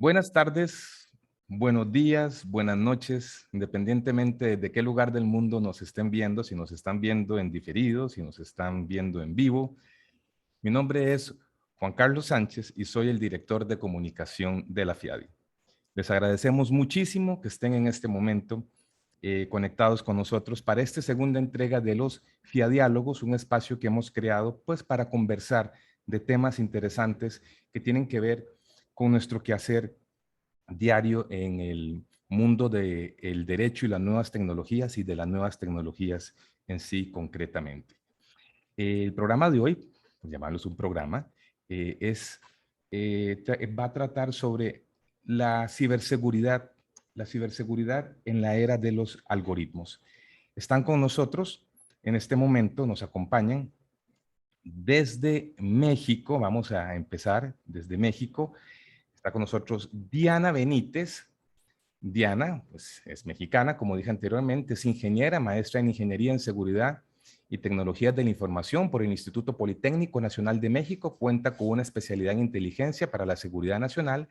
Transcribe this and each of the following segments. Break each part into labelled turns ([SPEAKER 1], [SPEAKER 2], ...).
[SPEAKER 1] Buenas tardes, buenos días, buenas noches, independientemente de qué lugar del mundo nos estén viendo, si nos están viendo en diferido, si nos están viendo en vivo. Mi nombre es Juan Carlos Sánchez y soy el director de comunicación de la FIADI. Les agradecemos muchísimo que estén en este momento conectados con nosotros para esta segunda entrega de los FIADiálogos, un espacio que hemos creado pues para conversar de temas interesantes que tienen que ver con nuestro quehacer diario en el mundo del derecho y las nuevas tecnologías y de las nuevas tecnologías en sí concretamente. El programa de hoy, por llamarlos un programa, va a tratar sobre la ciberseguridad en la era de los algoritmos. Están con nosotros en este momento, nos acompañan desde México, vamos a empezar desde México. Está con nosotros Diana Benítez. Diana, pues, es mexicana, como dije anteriormente, es ingeniera, maestra en Ingeniería en Seguridad y Tecnologías de la Información por el Instituto Politécnico Nacional de México. Cuenta con una especialidad en Inteligencia para la Seguridad Nacional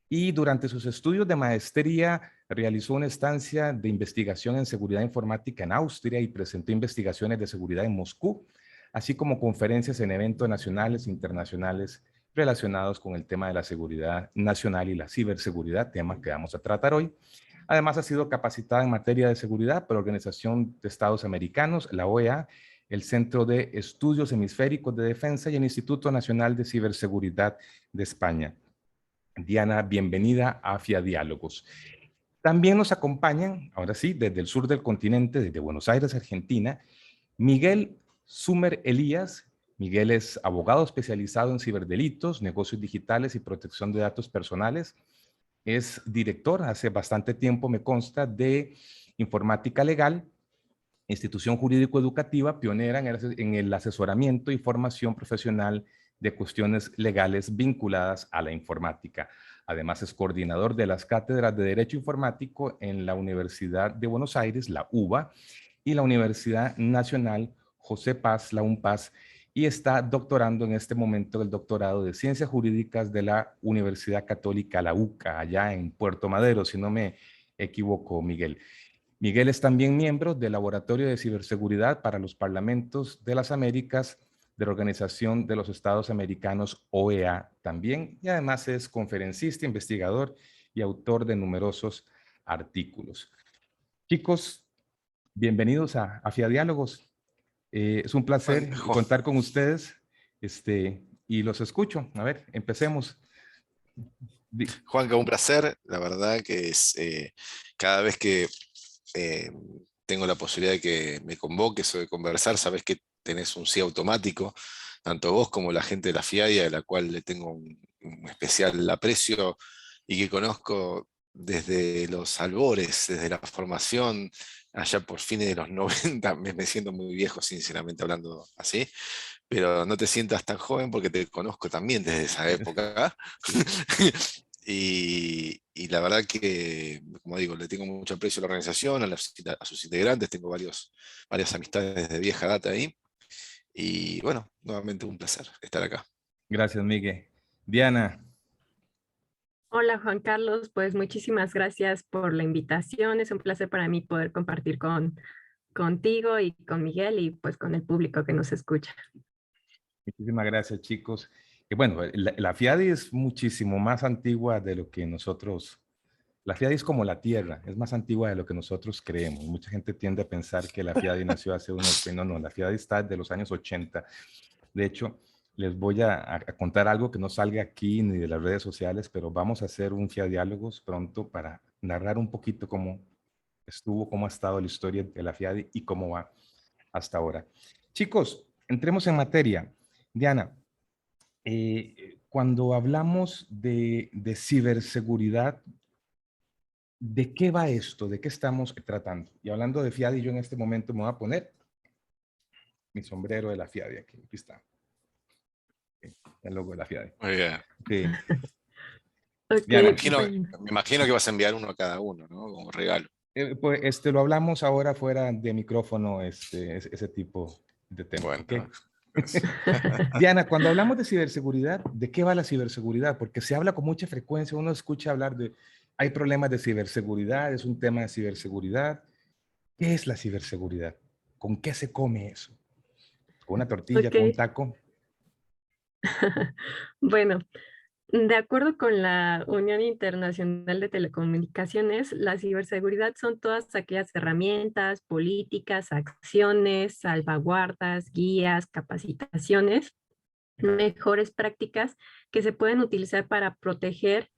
[SPEAKER 1] y durante sus estudios de maestría realizó una estancia de investigación en seguridad informática en Austria y presentó investigaciones de seguridad en Moscú, así como conferencias en eventos nacionales e internacionales relacionados con el tema de la seguridad nacional y la ciberseguridad, tema que vamos a tratar hoy. Además, ha sido capacitada en materia de seguridad por la Organización de Estados Americanos, la OEA, el Centro de Estudios Hemisféricos de Defensa y el Instituto Nacional de Ciberseguridad de España. Diana, bienvenida a FIADiálogos. También nos acompañan, ahora sí, desde el sur del continente, desde Buenos Aires, Argentina, Miguel Sumer Elías. Miguel es abogado especializado en ciberdelitos, negocios digitales y protección de datos personales. Es director, hace bastante tiempo me consta, de Informática Legal, institución jurídico-educativa pionera en el asesoramiento y formación profesional de cuestiones legales vinculadas a la informática. Además, es coordinador de las cátedras de Derecho Informático en la Universidad de Buenos Aires, la UBA, y la Universidad Nacional José Paz, la UNPAZ, y está doctorando en este momento el doctorado de Ciencias Jurídicas de la Universidad Católica, la UCA, allá en Puerto Madero, si no me equivoco, Miguel. Miguel es también miembro del Laboratorio de Ciberseguridad para los Parlamentos de las Américas de la Organización de los Estados Americanos, OEA, también, y además es conferencista, investigador y autor de numerosos artículos. Chicos, bienvenidos a FIADiálogos. Es un placer contar con ustedes y los escucho. A ver, empecemos.
[SPEAKER 2] Juanca, un placer. La verdad que es cada vez que eh, tengo la posibilidad de que me convoques o de conversar, sabes que tenés un sí automático, tanto vos como la gente de la FIADIA, de la cual le tengo un especial aprecio y que conozco desde los albores, desde la formación, allá por fines de los 90. Me siento muy viejo, sinceramente, hablando así, pero no te sientas tan joven porque te conozco también desde esa época. Y la verdad que, como digo, le tengo mucho aprecio a la organización, a sus integrantes, tengo varias amistades de vieja data ahí. Y bueno, nuevamente un placer estar acá.
[SPEAKER 1] Gracias, Miguel. Diana.
[SPEAKER 3] Hola Juan Carlos, pues muchísimas gracias por la invitación. Es un placer para mí poder compartir contigo y con Miguel y pues con el público que nos escucha.
[SPEAKER 1] Muchísimas gracias, chicos. Y bueno, la FIADI es muchísimo más antigua de lo que nosotros... La FIADI es como la Tierra, es más antigua de lo que nosotros creemos. Mucha gente tiende a pensar que la FIADI nació hace unos... No, la FIADI está de los años 80. De hecho, les voy a contar algo que no salga aquí ni de las redes sociales, pero vamos a hacer un FIADiálogos pronto para narrar un poquito cómo estuvo, cómo ha estado la historia de la FIADI y cómo va hasta ahora. Chicos, entremos en materia. Diana, cuando hablamos de ciberseguridad, ¿de qué va esto? ¿De qué estamos tratando? Y hablando de FIADI, yo en este momento me voy a poner mi sombrero de la FIADI aquí. Aquí está. El logo de la FIADI.
[SPEAKER 2] Muy bien.
[SPEAKER 1] Sí.
[SPEAKER 3] Okay,
[SPEAKER 1] Diana,
[SPEAKER 2] Me imagino que vas a enviar uno a cada uno, ¿no? Como regalo.
[SPEAKER 1] pues lo hablamos ahora fuera de micrófono, ese tipo de tema.
[SPEAKER 2] Bueno,
[SPEAKER 1] ¿Okay? Diana, cuando hablamos de ciberseguridad, ¿de qué va la ciberseguridad? Porque se habla con mucha frecuencia, uno escucha hablar de, hay problemas de ciberseguridad, es un tema de ciberseguridad. ¿Qué es la ciberseguridad? ¿Con qué se come eso? ¿Con una tortilla,
[SPEAKER 3] Ok,
[SPEAKER 1] con un taco?
[SPEAKER 3] bueno, de acuerdo con la Unión Internacional de Telecomunicaciones, la ciberseguridad son todas aquellas herramientas, políticas, acciones, salvaguardas, guías, capacitaciones, mejores prácticas que se pueden utilizar para proteger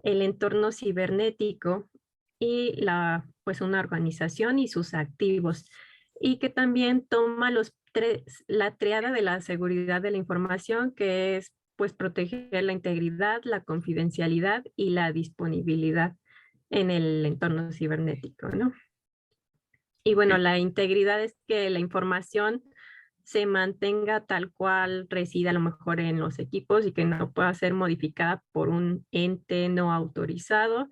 [SPEAKER 3] el entorno cibernético y pues una organización y sus activos, y que también toma la triada de la seguridad de la información, que es pues proteger la integridad, la confidencialidad y la disponibilidad en el entorno cibernético, ¿no? Y bueno,
[SPEAKER 1] Sí.
[SPEAKER 3] la integridad es que la información se mantenga tal cual reside a lo mejor en los equipos y que no pueda ser modificada por un ente no autorizado.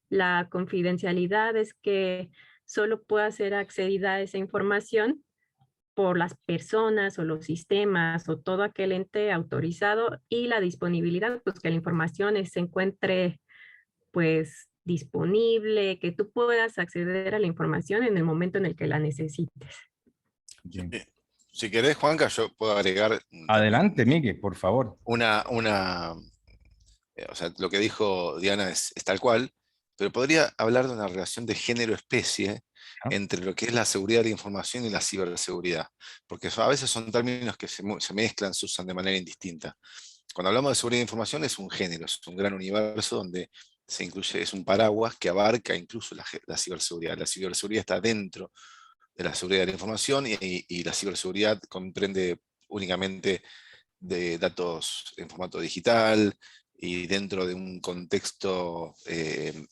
[SPEAKER 3] La confidencialidad es que solo pueda ser accedida a esa información por las personas o los sistemas o todo aquel ente autorizado, y la disponibilidad, pues que la información se encuentre pues disponible, que tú puedas acceder a la información en el momento en el que la necesites.
[SPEAKER 1] Bien.
[SPEAKER 2] Si querés, Juanca, yo puedo agregar también
[SPEAKER 1] Adelante, Miguel, por favor.
[SPEAKER 2] o sea, lo que dijo Diana es tal cual, pero podría hablar de una relación de género-especie
[SPEAKER 1] ¿No?
[SPEAKER 2] entre lo que es la seguridad de la información y la ciberseguridad, porque a veces son términos que se mezclan, se usan de manera indistinta. Cuando hablamos de seguridad de información es un género, es un gran universo donde se incluye, es un paraguas que abarca incluso la ciberseguridad. La ciberseguridad está dentro de la seguridad de la información y la ciberseguridad comprende únicamente de datos en formato digital y dentro de un contexto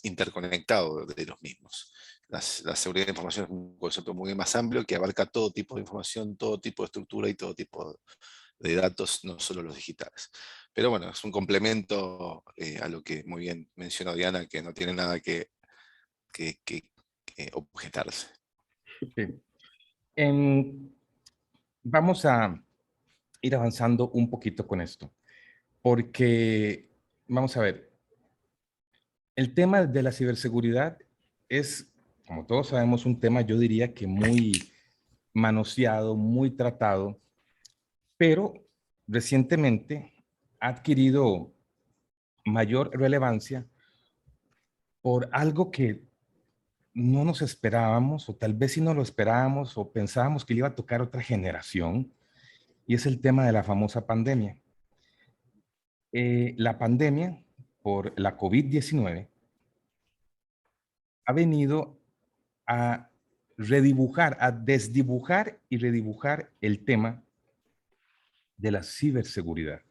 [SPEAKER 2] interconectado de los mismos. La seguridad de información es un concepto muy más amplio que abarca todo tipo de información, todo tipo de estructura y todo tipo de datos, no solo los digitales. Pero bueno, es un complemento a lo que muy bien mencionó Diana, que no tiene nada que objetarse.
[SPEAKER 1] Sí. En- Vamos a ir avanzando un poquito con esto, porque, vamos a ver, el tema de la ciberseguridad es, como todos sabemos, un tema, yo diría que muy manoseado, muy tratado, pero recientemente ha adquirido mayor relevancia por algo que no nos esperábamos, o tal vez sí no lo esperábamos, o pensábamos que le iba a tocar a otra generación, y es el tema de la famosa pandemia. La pandemia por la COVID-19 ha venido a redibujar, a desdibujar y redibujar el tema de la ciberseguridad.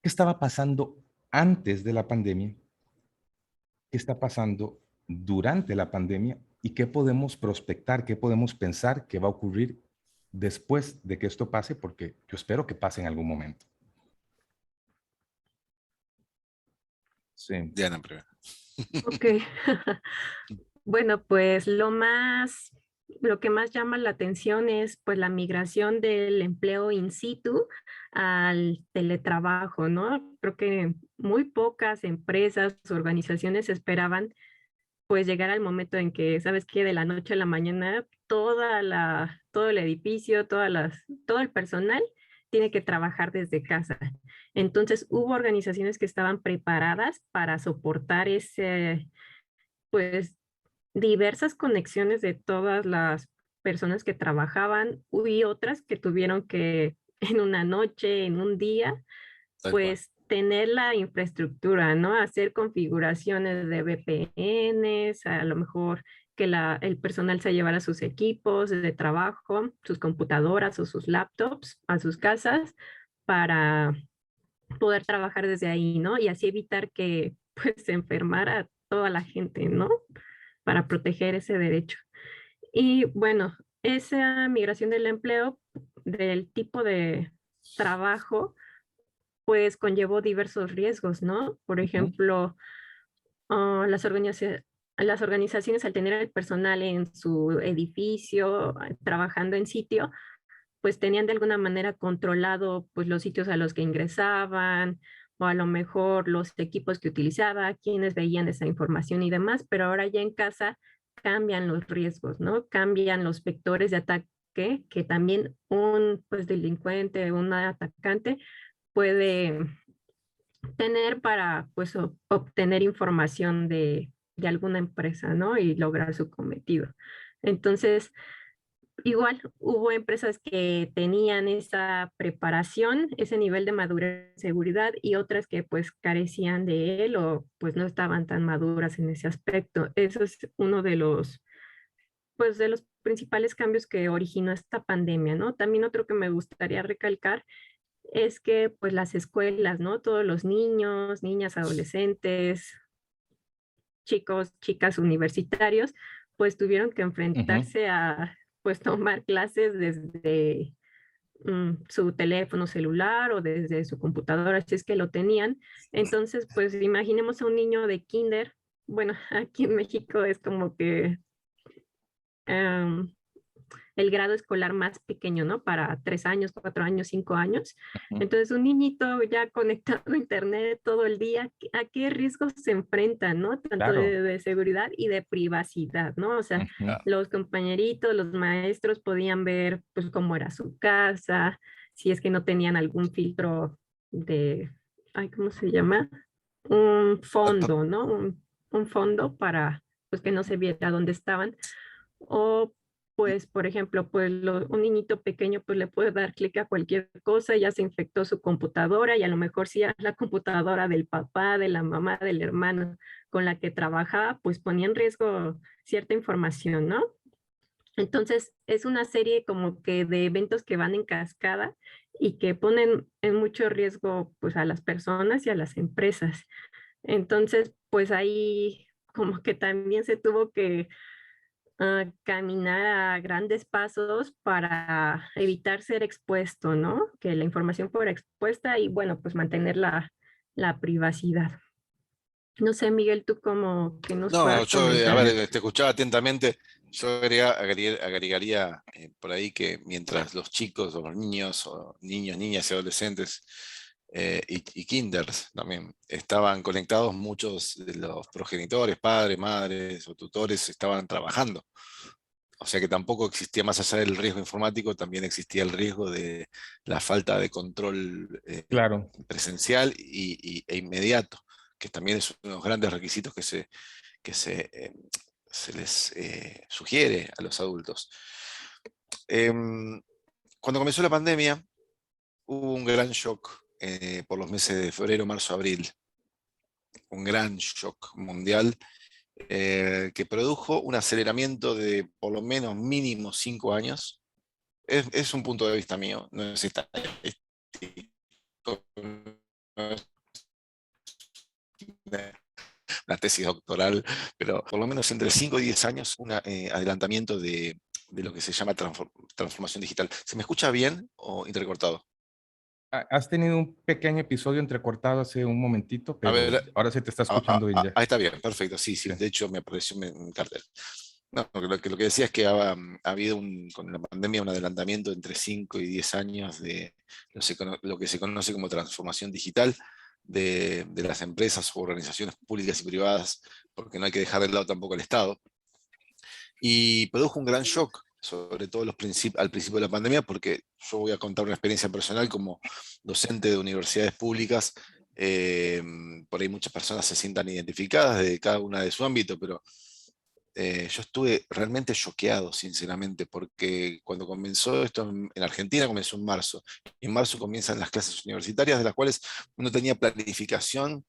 [SPEAKER 1] ¿Qué estaba pasando antes de la pandemia? ¿Qué está pasando durante la pandemia? ¿Y qué podemos prospectar, qué podemos pensar que va a ocurrir después de que esto pase? Porque yo espero que pase en algún momento. Sí.
[SPEAKER 2] Diana, primero.
[SPEAKER 3] Ok. Bueno, pues lo que más llama la atención es pues la migración del empleo in situ al teletrabajo, ¿no? Creo que muy pocas empresas, organizaciones esperaban pues llegar al momento en que, ¿sabes qué? De la noche a la mañana, todo el edificio, todo el personal tiene que trabajar desde casa. Entonces, hubo organizaciones que estaban preparadas para soportar pues, diversas conexiones de todas las personas que trabajaban, y otras que tuvieron que en una noche, en un día,
[SPEAKER 2] Tal cual.
[SPEAKER 3] pues tener la infraestructura, ¿no? Hacer configuraciones de VPNs, a lo mejor que el personal se llevara sus equipos de trabajo, sus computadoras o sus laptops a sus casas para poder trabajar desde ahí, ¿no? Y así evitar que pues se enfermara toda la gente, ¿no? Para proteger ese derecho. Y bueno, esa migración del empleo, del tipo de trabajo, pues conllevó diversos riesgos, ¿no? Por
[SPEAKER 1] Ujú.
[SPEAKER 3] ejemplo, las organizaciones al tener el personal en su edificio, trabajando en sitio, pues tenían de alguna manera controlado pues los sitios a los que ingresaban o a lo mejor los equipos que utilizaba, quienes veían esa información y demás, pero ahora ya en casa cambian los riesgos, ¿no? Cambian los vectores de ataque que también un pues delincuente, un atacante puede tener para pues obtener información de alguna empresa, ¿no? Y lograr su cometido. Entonces, igual hubo empresas que tenían esa preparación, ese nivel de madurez y seguridad y otras que pues carecían de él o pues no estaban tan maduras en ese aspecto. Eso es uno de los pues de los principales cambios que originó esta pandemia, ¿no? También otro que me gustaría recalcar es que pues las escuelas, ¿no? Todos los niños, niñas, adolescentes, chicos, chicas universitarios, pues tuvieron que enfrentarse a pues tomar clases desde su teléfono celular o desde su computadora, si es que lo tenían. Entonces, pues imaginemos a un niño de kinder, bueno, aquí en México es como que em, el grado escolar más pequeño, ¿no? Para 3 años, 4 años, 5 años. Entonces, un niñito ya conectado a internet todo el día, ¿a qué riesgos se enfrentan, ¿no? Tanto
[SPEAKER 1] Claro.
[SPEAKER 3] de seguridad y de privacidad, ¿no? O sea, los compañeritos, los maestros podían ver, pues, cómo era su casa, si es que no tenían algún filtro de, ay, ¿cómo se llama? Un fondo, ¿no? Un fondo para, pues, que no se viera dónde estaban. O pues, por ejemplo, pues un niñito pequeño pues le puede dar clic a cualquier cosa, ya se infectó su computadora y a lo mejor si es la computadora del papá, de la mamá, del hermano con la que trabajaba, pues ponía en riesgo cierta información, ¿no? Entonces, es una serie como que de eventos que van en cascada y que ponen en mucho riesgo pues a las personas y a las empresas. Entonces, pues ahí como que también se tuvo que caminar a grandes pasos para evitar ser expuesto, ¿no? Que la información fuera expuesta y bueno, pues mantener la privacidad. No sé, Miguel, tú como que nos
[SPEAKER 2] No,
[SPEAKER 3] puedas
[SPEAKER 2] yo, a
[SPEAKER 3] comentar.
[SPEAKER 2] ver, te escuchaba atentamente. Yo agregaría por ahí que mientras los chicos o los niños, o niños, niñas y adolescentes y kinders también estaban conectados, muchos de los progenitores, padres, madres o tutores estaban trabajando. O sea que tampoco existía, más allá del riesgo informático, también existía el riesgo de la falta de control
[SPEAKER 1] Claro.
[SPEAKER 2] presencial e inmediato, que también es uno de los grandes requisitos que se les sugiere a los adultos. Cuando comenzó la pandemia, hubo un gran shock por los meses de febrero, marzo, abril. Un gran shock mundial que produjo un aceleramiento de por lo menos mínimo 5 años. Es un punto de vista mío, no es estadístico, no es una tesis doctoral, pero por lo menos entre 5 y 10 años un adelantamiento de lo que se llama transformación digital. ¿Se me escucha bien o intercortado?
[SPEAKER 1] Has tenido un pequeño episodio entrecortado hace un momentito,
[SPEAKER 2] A
[SPEAKER 1] pero
[SPEAKER 2] ver,
[SPEAKER 1] ahora se te está escuchando bien ya.
[SPEAKER 2] ahí está bien, perfecto, sí, sí,
[SPEAKER 1] Sí.
[SPEAKER 2] de hecho me apareció un cartel. No, lo que decía es que ha habido con la pandemia un adelantamiento entre 5 y 10 años de lo que se conoce como transformación digital de las empresas o organizaciones públicas y privadas, porque no hay que dejar de lado tampoco al Estado. Y produjo un gran shock, sobre todo al principio de la pandemia, porque yo voy a contar una experiencia personal como docente de universidades públicas. Por ahí muchas personas se sientan identificadas de cada una de su ámbito, pero yo estuve realmente choqueado, sinceramente, porque cuando comenzó esto en Argentina, comenzó en marzo, y en marzo comienzan las clases universitarias, de las cuales uno tenía planificación,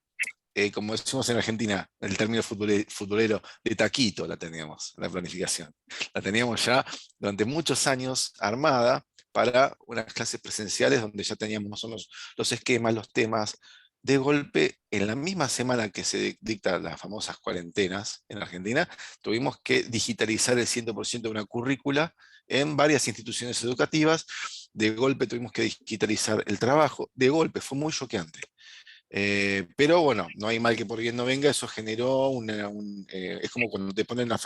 [SPEAKER 2] como decimos en Argentina, el término futbolero, de taquito la teníamos, la planificación. La teníamos ya durante muchos años armada para unas clases presenciales donde ya teníamos más o menos los esquemas, los temas. De golpe, en la misma semana que se dictan las famosas cuarentenas en Argentina, tuvimos que digitalizar el 100% de una currícula en varias instituciones educativas. De golpe tuvimos que digitalizar el trabajo. De golpe, fue muy choqueante. Pero bueno, no hay mal que por bien no venga, eso generó es como cuando te ponen una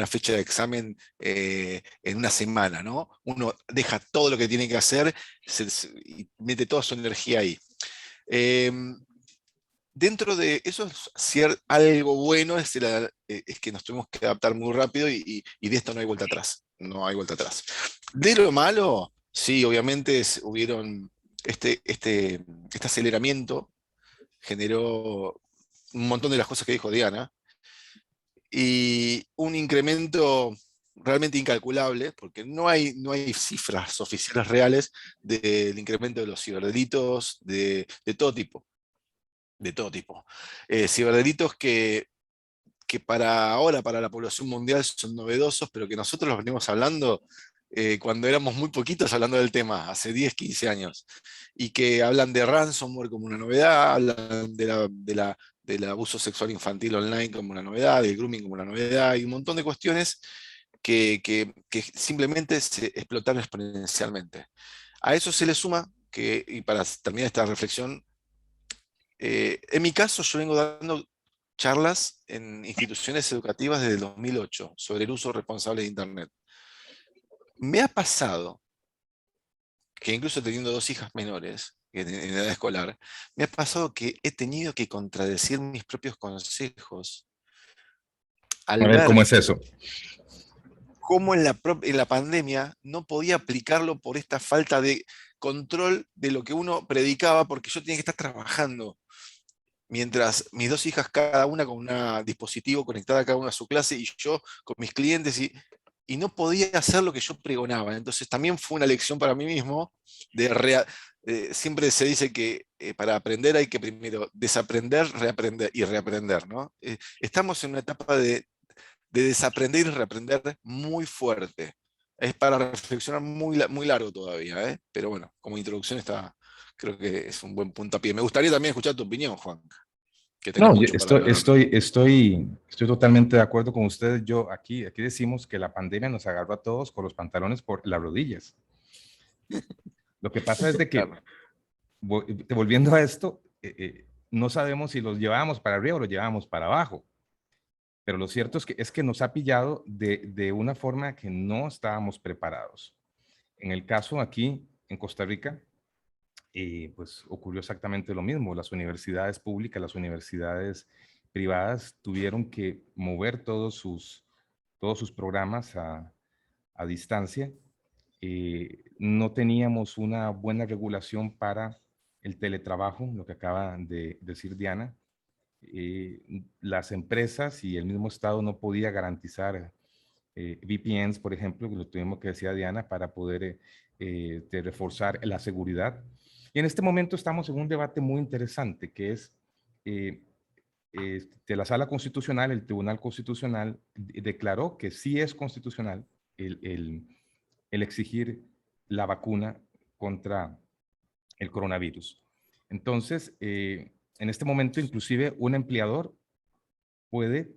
[SPEAKER 2] fecha de examen en una semana, ¿no? Uno deja todo lo que tiene que hacer y mete toda su energía ahí. Dentro de eso, algo bueno es que nos tuvimos que adaptar muy rápido y de esto no hay vuelta atrás. No hay vuelta atrás. De lo malo, sí, obviamente hubieron este aceleramiento, generó un montón de las cosas que dijo Diana y un incremento realmente incalculable, porque no hay cifras oficiales reales del incremento de los ciberdelitos de todo tipo. De todo tipo. Ciberdelitos que para ahora, para la población mundial, son novedosos, pero que nosotros los venimos hablando cuando éramos muy poquitos hablando del tema, hace 10, 15 años, y que hablan de ransomware como una novedad, hablan del abuso sexual infantil online como una novedad, del grooming como una novedad, y un montón de cuestiones que simplemente se explotaron exponencialmente. A eso se le suma que, y para terminar esta reflexión, en mi caso yo vengo dando charlas en instituciones educativas desde el 2008 sobre el uso responsable de Internet. Me ha pasado que incluso teniendo 2 hijas menores en edad escolar, me ha pasado que he tenido que contradecir mis propios consejos
[SPEAKER 1] A
[SPEAKER 2] al
[SPEAKER 1] ver, ¿cómo
[SPEAKER 2] ver
[SPEAKER 1] es eso?
[SPEAKER 2] cómo en la pandemia no podía aplicarlo por esta falta de control de lo que uno predicaba, porque yo tenía que estar trabajando. Mientras mis 2 hijas, cada una con un dispositivo conectada cada una a su clase, y yo con mis clientes, y no podía hacer lo que yo pregonaba. Entonces también fue una lección para mí mismo. Siempre se dice que para aprender hay que primero desaprender, reaprender y reaprender, ¿no? Estamos en una etapa de desaprender y reaprender muy fuerte. Es para reflexionar muy largo todavía, ¿eh? Pero bueno, como introducción creo que es un buen puntapié. Me gustaría también escuchar tu opinión, Juan, que tenés
[SPEAKER 1] No,
[SPEAKER 2] mucho para hablar.
[SPEAKER 1] estoy totalmente de acuerdo con ustedes. Aquí decimos que la pandemia nos agarró a todos con los pantalones por las rodillas. Lo que pasa es de que,
[SPEAKER 2] Claro.
[SPEAKER 1] volviendo a esto, no sabemos si los llevamos para arriba o los llevamos para abajo. Pero lo cierto es que nos ha pillado de una forma que no estábamos preparados. En el caso aquí, en Costa Rica, pues ocurrió exactamente lo mismo. Las universidades públicas, las universidades privadas tuvieron que mover todos sus programas a distancia. No teníamos una buena regulación para el teletrabajo, lo que acaba de decir Diana. Las empresas y el mismo Estado no podía garantizar VPNs, por ejemplo, que lo tuvimos que decía Diana, para poder reforzar la seguridad. Y en este momento estamos en un debate muy interesante, que es eh, de la Sala Constitucional. El Tribunal Constitucional declaró que sí es constitucional el exigir la vacuna contra el coronavirus. Entonces, en este momento, inclusive, un empleador puede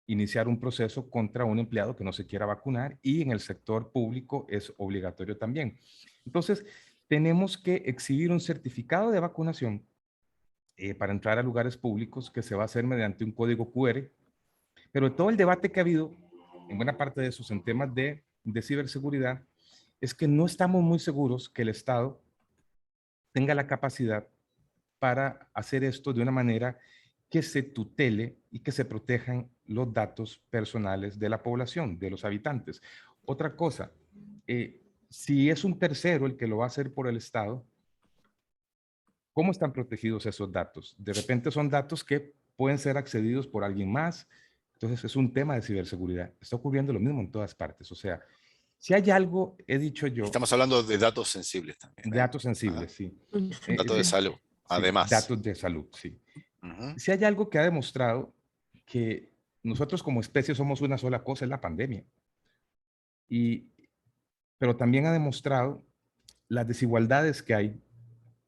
[SPEAKER 1] iniciar un proceso contra un empleado que no se quiera vacunar, y en el sector público es obligatorio también. Entonces, tenemos que exhibir un certificado de vacunación para entrar a lugares públicos, que se va a hacer mediante un código QR, pero todo el debate que ha habido, en buena parte de esos, en temas de ciberseguridad, es que no estamos muy seguros que el Estado tenga la capacidad para hacer esto de una manera que se tutele y que se protejan los datos personales de la población, de los habitantes. Otra cosa, si es un tercero el que lo va a hacer por el Estado, ¿cómo están protegidos esos datos? De repente son datos que pueden ser accedidos por alguien más. Entonces es un tema de ciberseguridad. Está ocurriendo lo mismo en todas partes. O sea, si hay algo, he dicho yo,
[SPEAKER 2] Estamos hablando de datos sensibles también, ¿eh?
[SPEAKER 1] datos sensibles, sí.
[SPEAKER 2] Datos de salud,
[SPEAKER 1] Sí,
[SPEAKER 2] además.
[SPEAKER 1] datos de salud, sí.
[SPEAKER 2] Uh-huh.
[SPEAKER 1] Si hay algo que ha demostrado que nosotros como especie somos una sola cosa, es la pandemia. Pero también ha demostrado las desigualdades que hay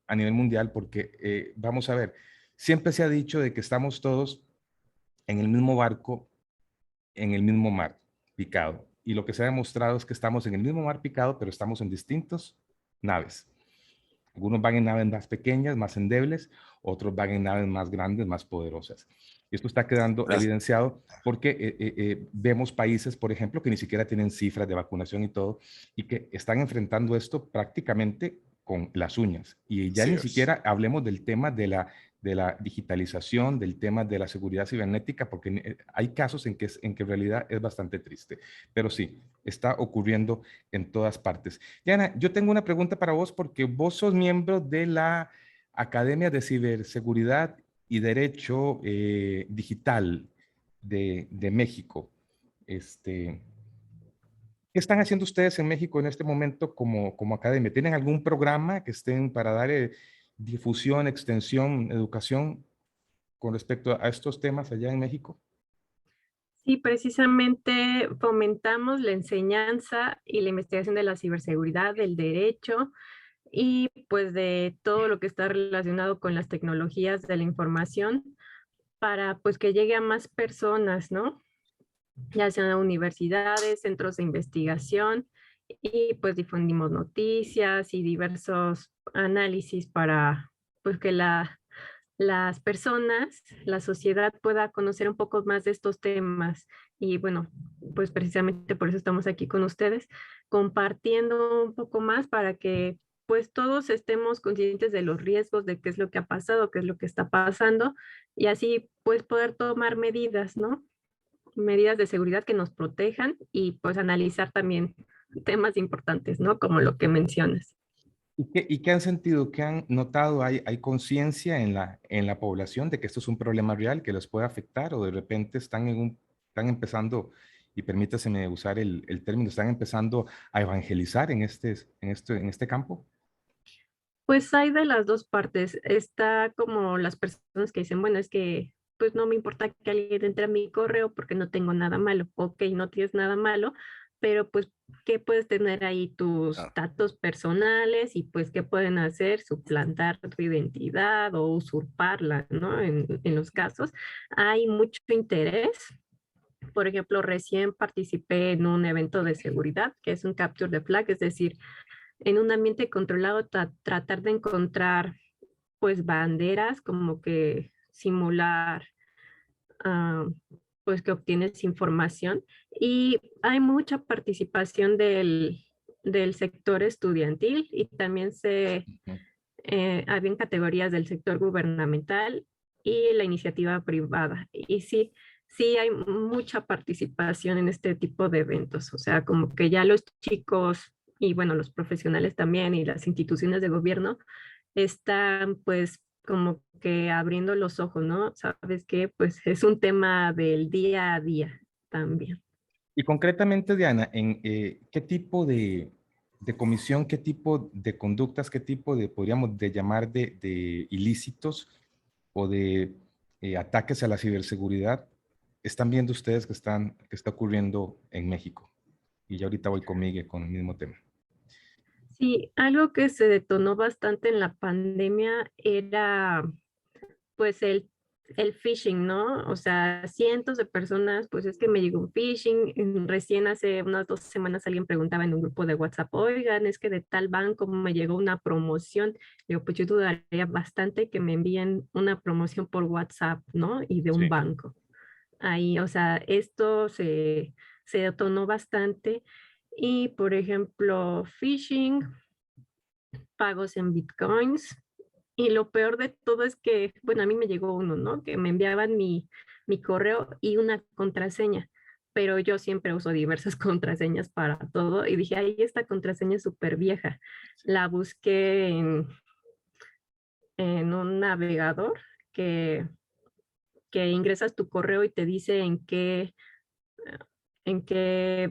[SPEAKER 1] a nivel mundial, porque vamos a ver, siempre se ha dicho de que estamos todos en el mismo barco, en el mismo mar picado. Y lo que se ha demostrado es que estamos en el mismo mar picado, pero estamos en distintas naves. Algunos van en naves más pequeñas, más endebles, otros van en naves más grandes, más poderosas. Y esto está quedando evidenciado porque vemos países, por ejemplo, que ni siquiera tienen cifras de vacunación y todo, y que están enfrentando esto prácticamente con las uñas. Y ya ni siquiera hablemos del tema de la digitalización, del tema de la seguridad cibernética, porque hay casos en que en realidad es bastante triste. Pero sí, está ocurriendo en todas partes. Diana, yo tengo una pregunta para vos porque vos sos miembro de la Academia de Ciberseguridad y Derecho Digital de México. ¿Qué están haciendo ustedes en México en este momento como academia? ¿Tienen algún programa que estén para dar difusión, extensión, educación con respecto a estos temas allá en México?
[SPEAKER 3] Sí, precisamente fomentamos la enseñanza y la investigación de la ciberseguridad, del derecho y pues de todo lo que está relacionado con las tecnologías de la información para pues que llegue a más personas, ¿no? Ya sean universidades, centros de investigación y pues difundimos noticias y diversos análisis para pues que las personas, la sociedad pueda conocer un poco más de estos temas. Y bueno, pues precisamente por eso estamos aquí con ustedes, compartiendo un poco más para que pues todos estemos conscientes de los riesgos, de qué es lo que ha pasado, qué es lo que está pasando, y así pues poder tomar medidas, ¿no? Medidas de seguridad que nos protejan y pues analizar también temas importantes, ¿no? Como lo que mencionas.
[SPEAKER 1] ¿Y qué han sentido, qué han notado? ¿Hay conciencia en la población de que esto es un problema real que les puede afectar o de repente están empezando, y permítaseme usar el término, están empezando a evangelizar en este campo?
[SPEAKER 3] Pues hay de las dos partes. Está como las personas que dicen, bueno, es que pues no me importa que alguien entre a mi correo porque no tengo nada malo. Ok, no tienes nada malo, pero pues, ¿qué puedes tener ahí tus datos personales y pues qué pueden hacer? Suplantar tu identidad o usurparla, ¿no? En los casos. Hay mucho interés. Por ejemplo, recién participé en un evento de seguridad, que es un capture the flag, es decir, en un ambiente controlado tratar de encontrar pues banderas como que simular pues que obtienes información y hay mucha participación del sector estudiantil y también habían categorías del sector gubernamental y la iniciativa privada. Y sí, sí hay mucha participación en este tipo de eventos, o sea, como que ya los chicos y bueno, los profesionales también y las instituciones de gobierno están pues como que abriendo los ojos, ¿no? Sabes que pues es un tema del día a día también.
[SPEAKER 1] Y concretamente, Diana, ¿qué tipo de comisión, qué tipo de conductas, qué tipo podríamos de llamar de ilícitos o de ataques a la ciberseguridad están viendo ustedes que está ocurriendo en México? Y ya ahorita voy con Miguel con el mismo tema.
[SPEAKER 3] Sí, algo que se detonó bastante en la pandemia era pues el phishing, ¿no? O sea, cientos de personas, pues es que me llegó un phishing. Recién hace unas 2 semanas alguien preguntaba en un grupo de WhatsApp, oigan, es que de tal banco me llegó una promoción. Digo, pues yo dudaría bastante que me envíen una promoción por WhatsApp, ¿no? Y de un
[SPEAKER 1] Sí.
[SPEAKER 3] banco. Ahí, o sea, esto se detonó bastante. Y, por ejemplo, phishing, pagos en bitcoins. Y lo peor de todo es que, bueno, a mí me llegó uno, ¿no? Que me enviaban mi correo y una contraseña, pero yo siempre uso diversas contraseñas para todo y dije, ay, esta contraseña es súper vieja. La busqué en un navegador que, que ingresas tu correo y te dice en qué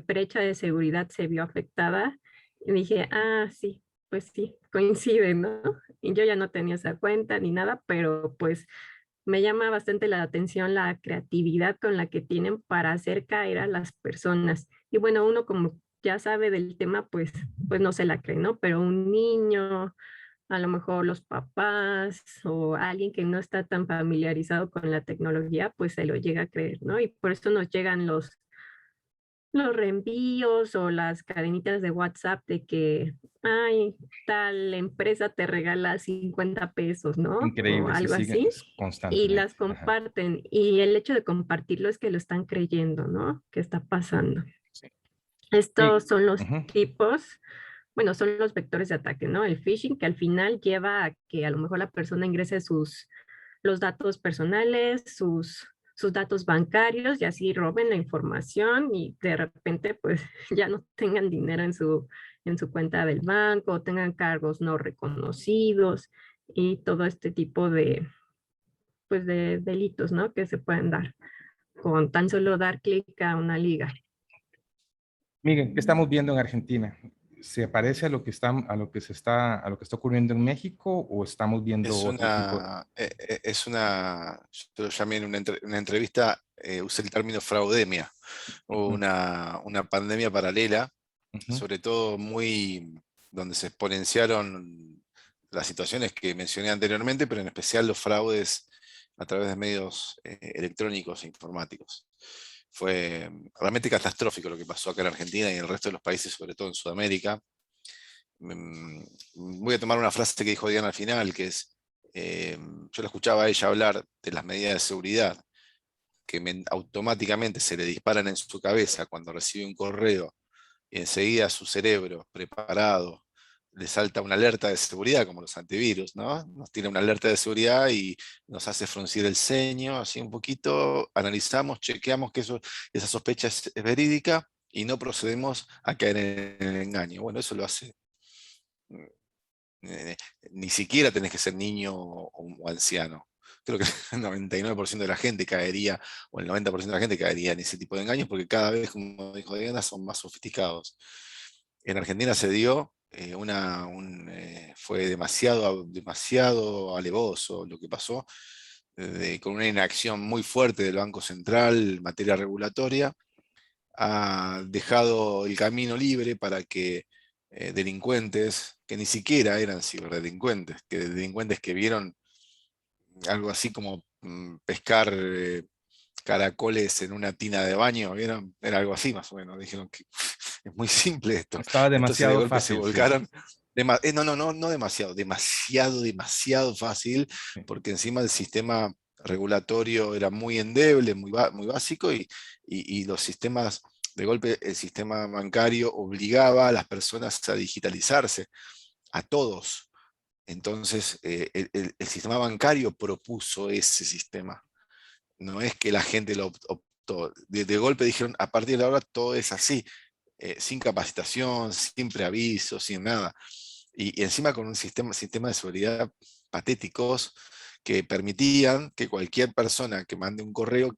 [SPEAKER 3] brecha de seguridad se vio afectada. Y dije, ah, sí, pues sí, coincide, ¿no? Y yo ya no tenía esa cuenta ni nada, pero pues me llama bastante la atención la creatividad con la que tienen para hacer caer a las personas. Y bueno, uno como ya sabe del tema, pues no se la cree, ¿no? Pero un niño, a lo mejor los papás o alguien que no está tan familiarizado con la tecnología, pues se lo llega a creer, ¿no? Y por eso nos llegan los reenvíos o las cadenitas de WhatsApp de que, ay, tal empresa te regala 50 pesos, ¿no? O
[SPEAKER 1] Increíble, sí,
[SPEAKER 3] algo
[SPEAKER 1] siguen
[SPEAKER 3] así. Y las
[SPEAKER 1] constantemente. Ajá.
[SPEAKER 3] comparten. Y el hecho de compartirlo es que lo están creyendo, ¿no? Que está pasando.
[SPEAKER 1] Sí.
[SPEAKER 3] Estos
[SPEAKER 1] Y,
[SPEAKER 3] son los
[SPEAKER 1] ujú.
[SPEAKER 3] tipos, bueno, son los vectores de ataque, ¿no? El phishing, que al final lleva a que a lo mejor la persona ingrese los datos personales, sus datos bancarios y así roben la información y de repente pues ya no tengan dinero en su cuenta del banco, o tengan cargos no reconocidos y todo este tipo de, pues de delitos, ¿no? Que se pueden dar con tan solo dar clic a una liga.
[SPEAKER 1] Miguel, ¿qué estamos viendo en Argentina? ¿Se parece a lo que a lo que está ocurriendo en México o estamos viendo otro tipo?
[SPEAKER 2] yo lo llamé en una entrevista, usé el término fraudemia, o
[SPEAKER 1] Ujú,
[SPEAKER 2] una pandemia paralela,
[SPEAKER 1] ujú,
[SPEAKER 2] sobre todo donde se exponenciaron las situaciones que mencioné anteriormente, pero en especial los fraudes a través de medios electrónicos e informáticos. Fue realmente catastrófico lo que pasó acá en Argentina y en el resto de los países, sobre todo en Sudamérica. Voy a tomar una frase que dijo Diana al final, que es, yo la escuchaba a ella hablar de las medidas de seguridad que automáticamente se le disparan en su cabeza cuando recibe un correo y enseguida su cerebro preparado le salta una alerta de seguridad, como los antivirus, ¿no? Nos tiene una alerta de seguridad y nos hace fruncir el ceño, así un poquito, analizamos, chequeamos que esa sospecha es verídica y no procedemos a caer en el engaño. Bueno, eso lo hace. eh, Ni siquiera tenés que ser niño o anciano. Creo que el 99% de la gente caería, o el 90% de la gente caería en ese tipo de engaños, porque cada vez, como dijo Diana, son más sofisticados. En Argentina se dio fue demasiado alevoso lo que pasó, con una inacción muy fuerte del Banco Central en materia regulatoria, ha dejado el camino libre para que delincuentes, que ni siquiera eran ciberdelincuentes, que delincuentes que vieron algo así como pescar caracoles en una tina de baño, ¿vieron? Era algo así más o menos. Dijeron que es muy simple esto.
[SPEAKER 1] Estaba
[SPEAKER 2] Entonces de
[SPEAKER 1] demasiado
[SPEAKER 2] golpe se
[SPEAKER 1] fácil, sí.
[SPEAKER 2] volcaron. No demasiado, demasiado fácil,
[SPEAKER 1] Sí.
[SPEAKER 2] porque encima el sistema regulatorio era muy endeble, muy básico, y los sistemas, de golpe el sistema bancario obligaba a las personas a digitalizarse, a todos. Entonces el sistema bancario propuso ese sistema. No es que la gente lo optó. De golpe dijeron, a partir de ahora todo es así, sin capacitación, sin preaviso, sin nada. Y encima con un sistema de seguridad patéticos que permitían que cualquier persona que mande un correo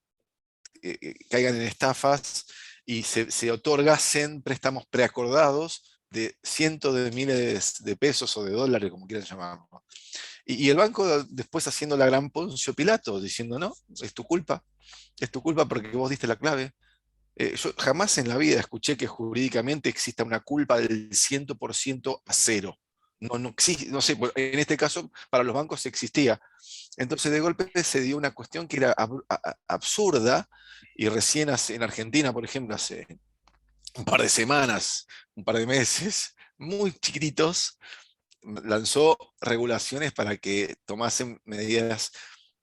[SPEAKER 2] caigan en estafas y se otorgasen préstamos preacordados de cientos de miles de pesos o de dólares, como quieran llamarlo. Y el banco después haciendo la gran Poncio Pilato, diciendo, no, es tu culpa porque vos diste la clave. Yo jamás en la vida escuché que jurídicamente exista una culpa del 100% a cero. No existe, no sé, en este caso para los bancos existía. Entonces de golpe se dio una cuestión que era absurda y recién en Argentina, por ejemplo, hace un par de semanas, un par de meses, muy chiquititos, lanzó regulaciones para que tomasen medidas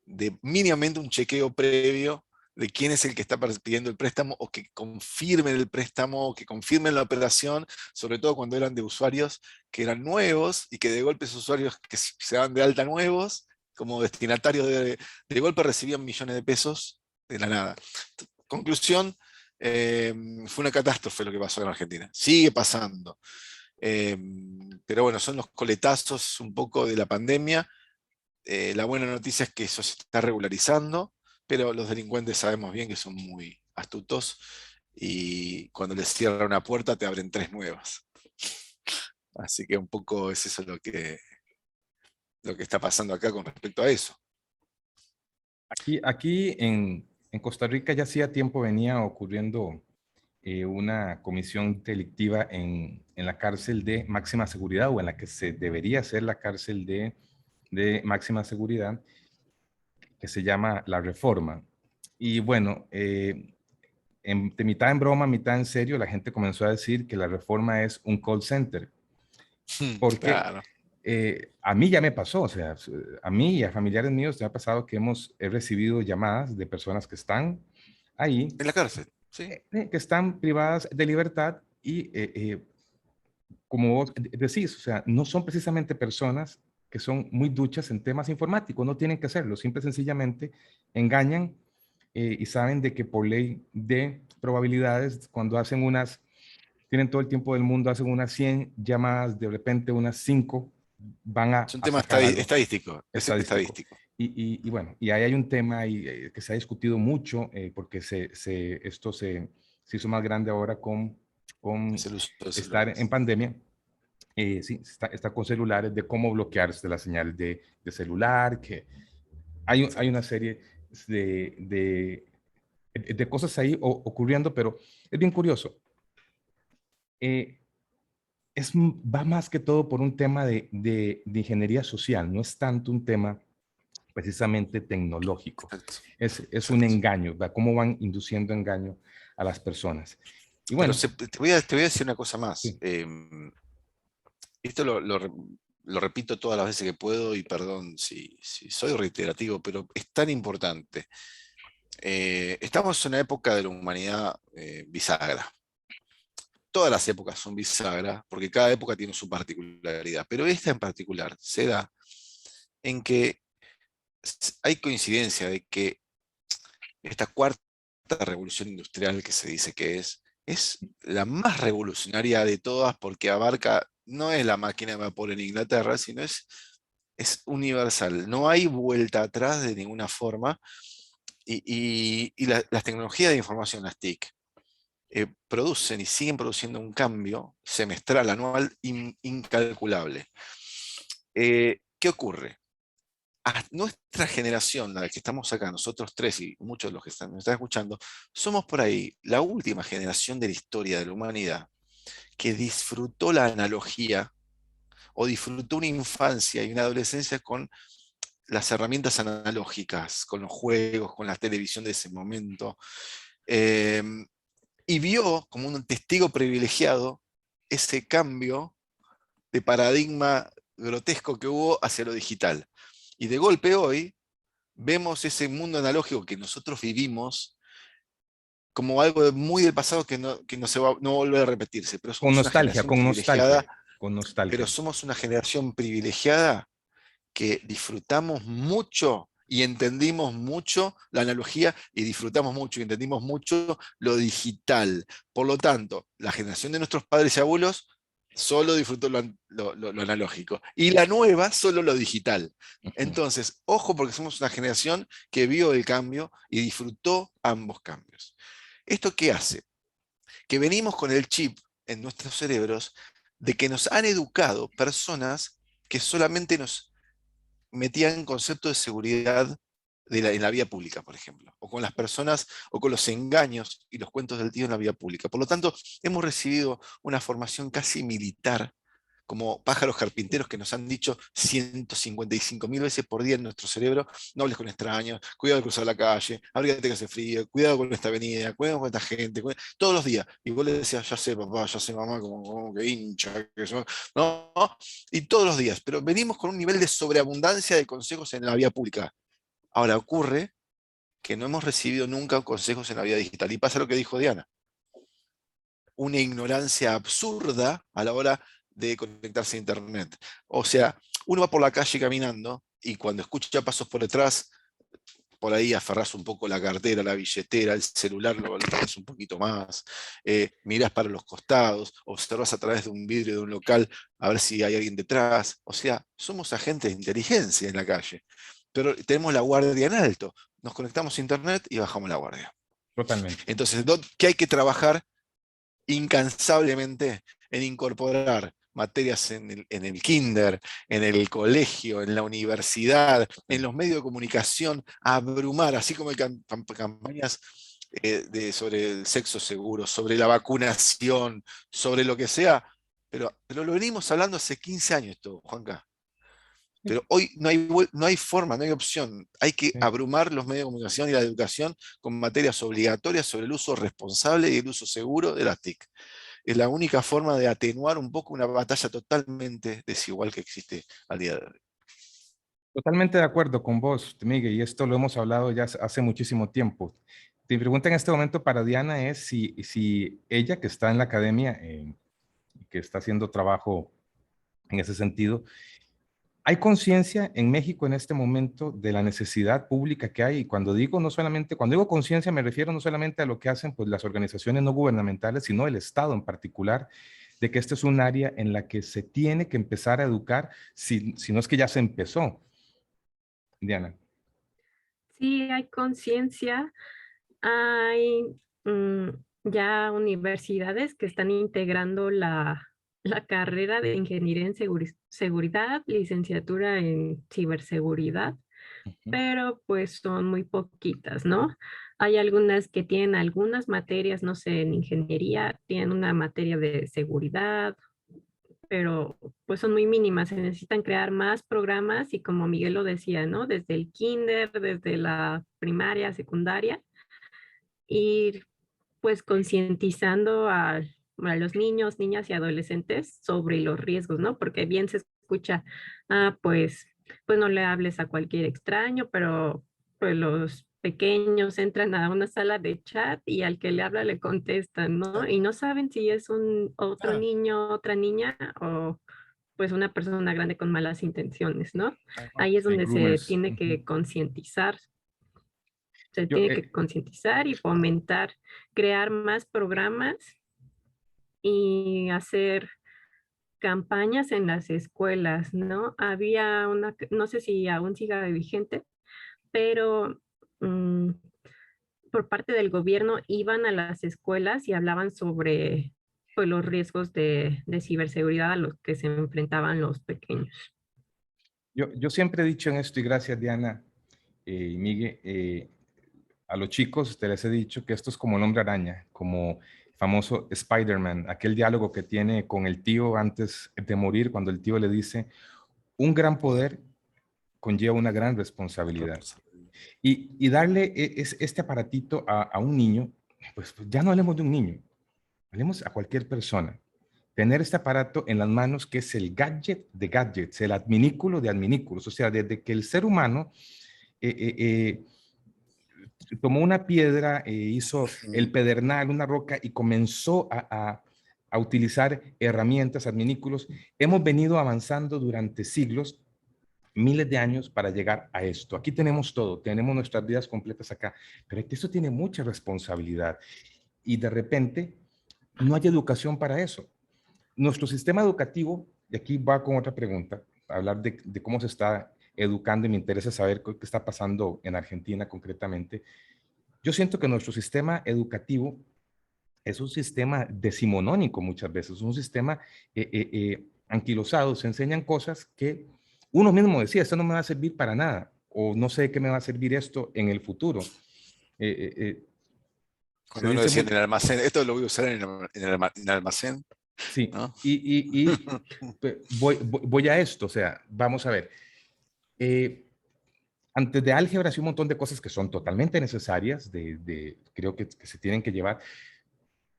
[SPEAKER 2] de mínimamente un chequeo previo de quién es el que está pidiendo el préstamo, o que confirmen el préstamo, o que confirmen la operación, sobre todo cuando eran de usuarios que eran nuevos y que de golpe esos usuarios que se daban de alta nuevos, como destinatarios de golpe recibían millones de pesos de la nada. Conclusión, fue una catástrofe lo que pasó en Argentina. Sigue pasando. Pero bueno, son los coletazos un poco de la pandemia. La buena noticia es que eso se está regularizando, pero los delincuentes sabemos bien que son muy astutos y cuando les cierran una puerta te abren tres nuevas. Así que un poco es eso lo que está pasando acá con respecto a eso.
[SPEAKER 1] Aquí en Costa Rica ya hacía tiempo venía ocurriendo una comisión delictiva en la cárcel de máxima seguridad, o en la que se debería ser la cárcel de máxima seguridad, que se llama La Reforma. Y bueno, de mitad en broma, mitad en serio, la gente comenzó a decir que la reforma es un call center. Porque
[SPEAKER 2] Claro.
[SPEAKER 1] a mí ya me pasó, o sea, a mí y a familiares míos me ha pasado que he recibido llamadas de personas que están ahí,
[SPEAKER 2] En la cárcel, sí.
[SPEAKER 1] que están privadas de libertad y como vos decís, o sea, no son precisamente personas que son muy duchas en temas informáticos, no tienen que hacerlo, simple y sencillamente engañan y saben de que por ley de probabilidades, cuando hacen tienen todo el tiempo del mundo, hacen unas 100 llamadas, de repente unas 5 van
[SPEAKER 2] Es un
[SPEAKER 1] a
[SPEAKER 2] tema
[SPEAKER 1] sacar algo
[SPEAKER 2] estadístico, es
[SPEAKER 1] estadístico.
[SPEAKER 2] estadístico.
[SPEAKER 1] Y bueno, y ahí hay un tema ahí, que se ha discutido mucho, porque esto se hizo más grande ahora con
[SPEAKER 2] Es el uso de
[SPEAKER 1] estar en
[SPEAKER 2] celulares.
[SPEAKER 1] pandemia. Sí, está con celulares, de cómo bloquearse la señal de celular, que hay una serie de cosas ahí ocurriendo, pero es bien curioso. Va más que todo por un tema de ingeniería social, no es tanto un tema precisamente tecnológico.
[SPEAKER 2] Exacto,
[SPEAKER 1] Es un
[SPEAKER 2] exacto.
[SPEAKER 1] engaño, ¿verdad? Cómo van induciendo engaño a las personas. Y
[SPEAKER 2] Pero
[SPEAKER 1] bueno,
[SPEAKER 2] te voy a decir una cosa más.
[SPEAKER 1] sí,
[SPEAKER 2] Esto lo repito todas las veces que puedo y perdón si soy reiterativo, pero es tan importante. Estamos en una época de la humanidad bisagra. Todas las épocas son bisagra porque cada época tiene su particularidad, pero esta en particular se da en que hay coincidencia de que esta cuarta revolución industrial que se dice que es la más revolucionaria de todas porque abarca, no es la máquina de vapor en Inglaterra, sino es universal. No hay vuelta atrás de ninguna forma. Y las tecnologías de información, las TIC, producen y siguen produciendo un cambio semestral, anual, incalculable. ¿Qué ocurre? A nuestra generación, la que estamos acá, nosotros tres y muchos de los que nos están escuchando, somos por ahí la última generación de la historia de la humanidad que disfrutó la analogía o disfrutó una infancia y una adolescencia con las herramientas analógicas, con los juegos, con la televisión de ese momento, eh, y vio como un testigo privilegiado ese cambio de paradigma grotesco que hubo hacia lo digital. Y de golpe hoy vemos ese mundo analógico que nosotros vivimos como algo muy del pasado que no se va, no va a volver a repetirse, pero
[SPEAKER 1] con
[SPEAKER 2] somos una
[SPEAKER 1] nostalgia,
[SPEAKER 2] generación
[SPEAKER 1] con nostalgia,
[SPEAKER 2] privilegiada,
[SPEAKER 1] con
[SPEAKER 2] pero
[SPEAKER 1] nostalgia.
[SPEAKER 2] somos una generación privilegiada que disfrutamos mucho y entendimos mucho la analogía y disfrutamos mucho y entendimos mucho lo digital. Por lo tanto, la generación de nuestros padres y abuelos solo disfrutó lo analógico y la nueva solo lo digital. Entonces, ojo porque somos una generación que vio el cambio y disfrutó ambos cambios. ¿Esto qué hace? Que venimos con el chip en nuestros cerebros de que nos han educado personas que solamente nos metían conceptos de seguridad en la vía pública, por ejemplo, o con las personas, o con los engaños y los cuentos del tío en la vía pública. Por lo tanto, hemos recibido una formación casi militar, como pájaros carpinteros que nos han dicho 155.000 veces por día en nuestro cerebro: no hables con extraños, cuidado de cruzar la calle, abrígate que hace frío, cuidado con esta avenida, cuidado con esta gente, todos los días. Y vos le decías: ya sé papá, ya sé mamá, como que hincha, que son... No, y todos los días, pero venimos con un nivel de sobreabundancia de consejos en la vía pública. Ahora ocurre que no hemos recibido nunca consejos en la vía digital. Y pasa lo que dijo Diana: una ignorancia absurda a la hora de conectarse a Internet. O sea, uno va por la calle caminando y cuando escucha pasos por detrás, por ahí aferrás un poco la cartera, la billetera, el celular, lo pones un poquito más, mirás para los costados, observas a través de un vidrio de un local a ver si hay alguien detrás. O sea, somos agentes de inteligencia en la calle, pero tenemos la guardia en alto. Nos conectamos a Internet y bajamos la guardia.
[SPEAKER 1] Totalmente.
[SPEAKER 2] Entonces, ¿qué hay que trabajar incansablemente? En incorporar materias en el kinder, en el colegio, en la universidad, en los medios de comunicación, abrumar, así como hay campañas sobre el sexo seguro, sobre la vacunación, sobre lo que sea, pero lo venimos hablando hace 15 años esto, Juanca. Pero hoy no hay forma, no hay opción. Hay que
[SPEAKER 1] Sí.
[SPEAKER 2] abrumar los medios de comunicación y la educación con materias obligatorias sobre el uso responsable y el uso seguro de las TIC. Es la única forma de atenuar un poco una batalla totalmente desigual que existe al día de hoy.
[SPEAKER 1] Totalmente de acuerdo con vos, Miguel, y esto lo hemos hablado ya hace muchísimo tiempo. Mi pregunta en este momento para Diana es si ella, que está en la academia, que está haciendo trabajo en ese sentido, ¿hay conciencia en México en este momento de la necesidad pública que hay? Y cuando digo no solamente, cuando digo conciencia me refiero no solamente a lo que hacen pues las organizaciones no gubernamentales, sino el Estado en particular, de que este es un área en la que se tiene que empezar a educar, si no es que ya se empezó. Diana.
[SPEAKER 3] Sí, hay conciencia, hay mm, ya universidades que están integrando la carrera de ingeniería en seguridad, licenciatura en ciberseguridad,
[SPEAKER 1] Ujú.
[SPEAKER 3] pero pues son muy poquitas, ¿no? Hay algunas que tienen algunas materias, no sé, en ingeniería, tienen una materia de seguridad, pero pues son muy mínimas, se necesitan crear más programas y como Miguel lo decía, ¿no? Desde el kinder, desde la primaria, secundaria, ir pues concientizando a los niños, niñas y adolescentes sobre los riesgos, ¿no? Porque bien se escucha, pues no le hables a cualquier extraño, pero pues los pequeños entran a una sala de chat y al que le habla le contestan, ¿no? Y no saben si es un otro
[SPEAKER 2] Ah,
[SPEAKER 3] niño, otra niña o pues una persona grande con malas intenciones, ¿no?
[SPEAKER 1] Ajá.
[SPEAKER 3] Ahí es
[SPEAKER 1] Hay
[SPEAKER 3] donde se
[SPEAKER 1] groomers.
[SPEAKER 3] tiene
[SPEAKER 1] Ujú.
[SPEAKER 3] que concientizar, se
[SPEAKER 1] Yo,
[SPEAKER 3] tiene que concientizar y fomentar, crear más programas y hacer campañas en las escuelas, ¿no? Había una, no sé si aún siga vigente, pero mm, por parte del gobierno iban a las escuelas y hablaban sobre pues, los riesgos de ciberseguridad a los que se enfrentaban los pequeños.
[SPEAKER 1] yo siempre he dicho en esto, y gracias Diana y Miguel, a los chicos te les he dicho que esto es como el hombre araña, como el famoso Spider-Man, aquel diálogo que tiene con el tío antes de morir, cuando el tío le dice, un gran poder conlleva una gran responsabilidad. Y darle este aparatito a un niño, pues ya no hablemos de un niño, hablemos a cualquier persona. Tener este aparato en las manos que es el gadget de gadgets, el adminículo de adminículos, o sea, desde que el ser humano eh, eh, tomó una piedra, hizo el pedernal, una roca y comenzó a utilizar herramientas, adminículos, hemos venido avanzando durante siglos, miles de años para llegar a esto. Aquí tenemos todo, tenemos nuestras vidas completas acá, pero esto tiene mucha responsabilidad y de repente no hay educación para eso. Nuestro sistema educativo, y aquí va con otra pregunta, hablar de cómo se está educando y me interesa saber qué está pasando en Argentina concretamente. Yo siento que nuestro sistema educativo es un sistema decimonónico muchas veces, un sistema anquilosado, se enseñan cosas que uno mismo decía, esto no me va a servir para nada, o no sé de qué me va a servir esto en el futuro. Eh, eh, eh, se
[SPEAKER 2] cuando uno
[SPEAKER 1] dice
[SPEAKER 2] decía en
[SPEAKER 1] mucho,
[SPEAKER 2] el almacén, esto lo voy a usar en el almacén,
[SPEAKER 1] sí,
[SPEAKER 2] ¿no?
[SPEAKER 1] voy a esto, o sea, vamos a ver. Eh, Antes de álgebra, hay un montón de cosas que son totalmente necesarias, creo que se tienen que llevar.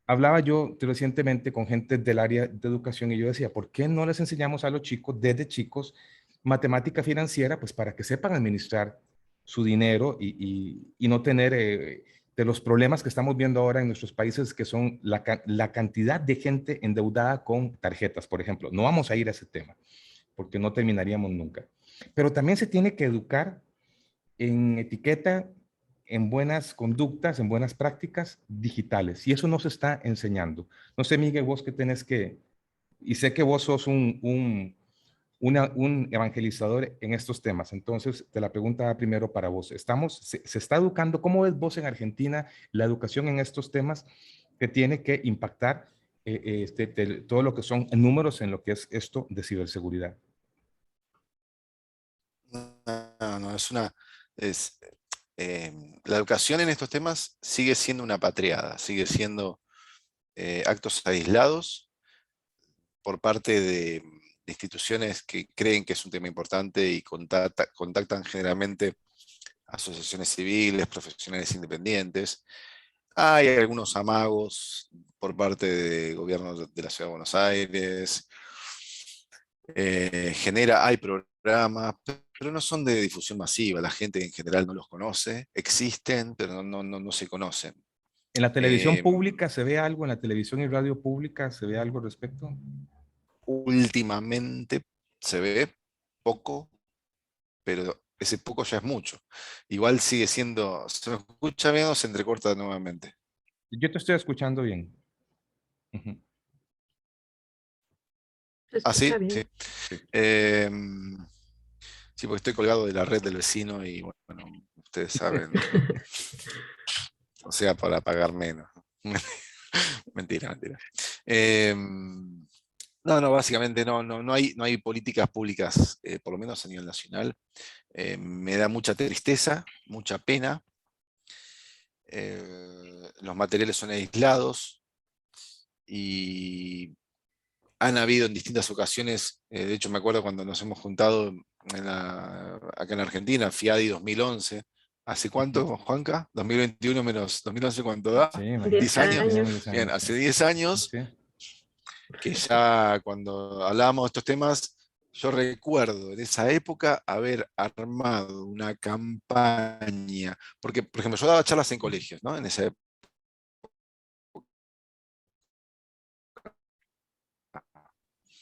[SPEAKER 1] Hablaba yo recientemente con gente del área de educación y yo decía, ¿por qué no les enseñamos a los chicos desde chicos matemática financiera? Pues para que sepan administrar su dinero y no tener de los problemas que estamos viendo ahora en nuestros países, que son la cantidad de gente endeudada con tarjetas, por ejemplo. No vamos a ir a ese tema, porque no terminaríamos nunca. Pero también se tiene que educar en etiqueta, en buenas conductas, en buenas prácticas digitales. Y eso no se está enseñando. No sé, Miguel, vos que tenés que, y sé que vos sos un evangelizador en estos temas. Entonces, te la pregunta primero para vos. Se está educando, ¿cómo ves vos en Argentina la educación en estos temas que tiene que impactar todo lo que son números en lo que es esto de ciberseguridad?
[SPEAKER 2] No, no, es, la educación en estos temas sigue siendo una patriada, sigue siendo actos aislados por parte instituciones que creen que es un tema importante y contactan generalmente asociaciones civiles, profesionales independientes. Hay algunos amagos por parte de gobiernos de la Ciudad de Buenos Aires. Hay programas, pero no son de difusión masiva. La gente en general no los conoce. Existen, pero no se conocen.
[SPEAKER 1] ¿En la televisión pública se ve algo? ¿En la televisión y radio pública se ve algo al respecto?
[SPEAKER 2] Últimamente se ve poco, pero ese poco ya es mucho. Igual sigue siendo... ¿Se me escucha bien o se entrecorta nuevamente?
[SPEAKER 1] Yo te estoy escuchando bien. Ujú.
[SPEAKER 3] Se
[SPEAKER 2] ¿Ah, sí?
[SPEAKER 3] escucha bien.
[SPEAKER 2] Sí.
[SPEAKER 1] Sí.
[SPEAKER 2] Sí, porque estoy colgado de la red del vecino y bueno, ustedes saben, o sea, para pagar menos. Mentira. No, básicamente no hay políticas públicas, por lo menos a nivel nacional. Me da mucha tristeza, mucha pena. Los materiales son aislados y han habido en distintas ocasiones, de hecho me acuerdo cuando nos hemos juntado acá en Argentina, FIADI 2011. ¿Hace cuánto, Juanca? 2021 menos 2011, ¿cuánto da?
[SPEAKER 1] Sí,
[SPEAKER 3] 10
[SPEAKER 2] 10
[SPEAKER 1] imagínate,
[SPEAKER 2] años.
[SPEAKER 1] tenemos
[SPEAKER 3] años.
[SPEAKER 1] 10
[SPEAKER 2] Bien,
[SPEAKER 1] años.
[SPEAKER 2] hace 10 años
[SPEAKER 1] Sí.
[SPEAKER 2] que ya cuando hablábamos de estos temas, yo recuerdo en esa época haber armado una campaña, porque, por ejemplo, yo daba charlas en colegios, ¿no? En esa época.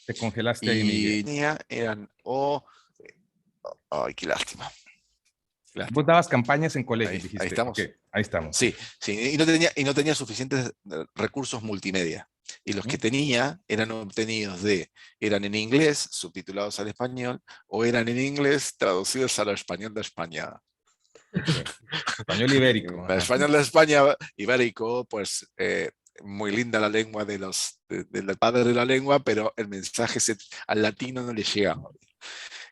[SPEAKER 1] Te congelaste ahí,
[SPEAKER 2] Y
[SPEAKER 1] Miguel.
[SPEAKER 2] eran, ay, qué lástima.
[SPEAKER 1] Vos
[SPEAKER 2] Lástima.
[SPEAKER 1] dabas campañas en colegios,
[SPEAKER 2] Ahí
[SPEAKER 1] dijiste. Ok,
[SPEAKER 2] estamos.
[SPEAKER 1] ahí estamos.
[SPEAKER 2] Sí, y no tenía suficientes recursos multimedia. Y los que
[SPEAKER 1] ¿Mm?
[SPEAKER 2] tenía eran eran en inglés, subtitulados al español, o eran en inglés, traducidos al español de España.
[SPEAKER 1] Ok. Español ibérico.
[SPEAKER 2] El
[SPEAKER 1] Ajá.
[SPEAKER 2] español de España, ibérico, pues muy linda la lengua del padre de la lengua, pero el mensaje al latino no le llegaba.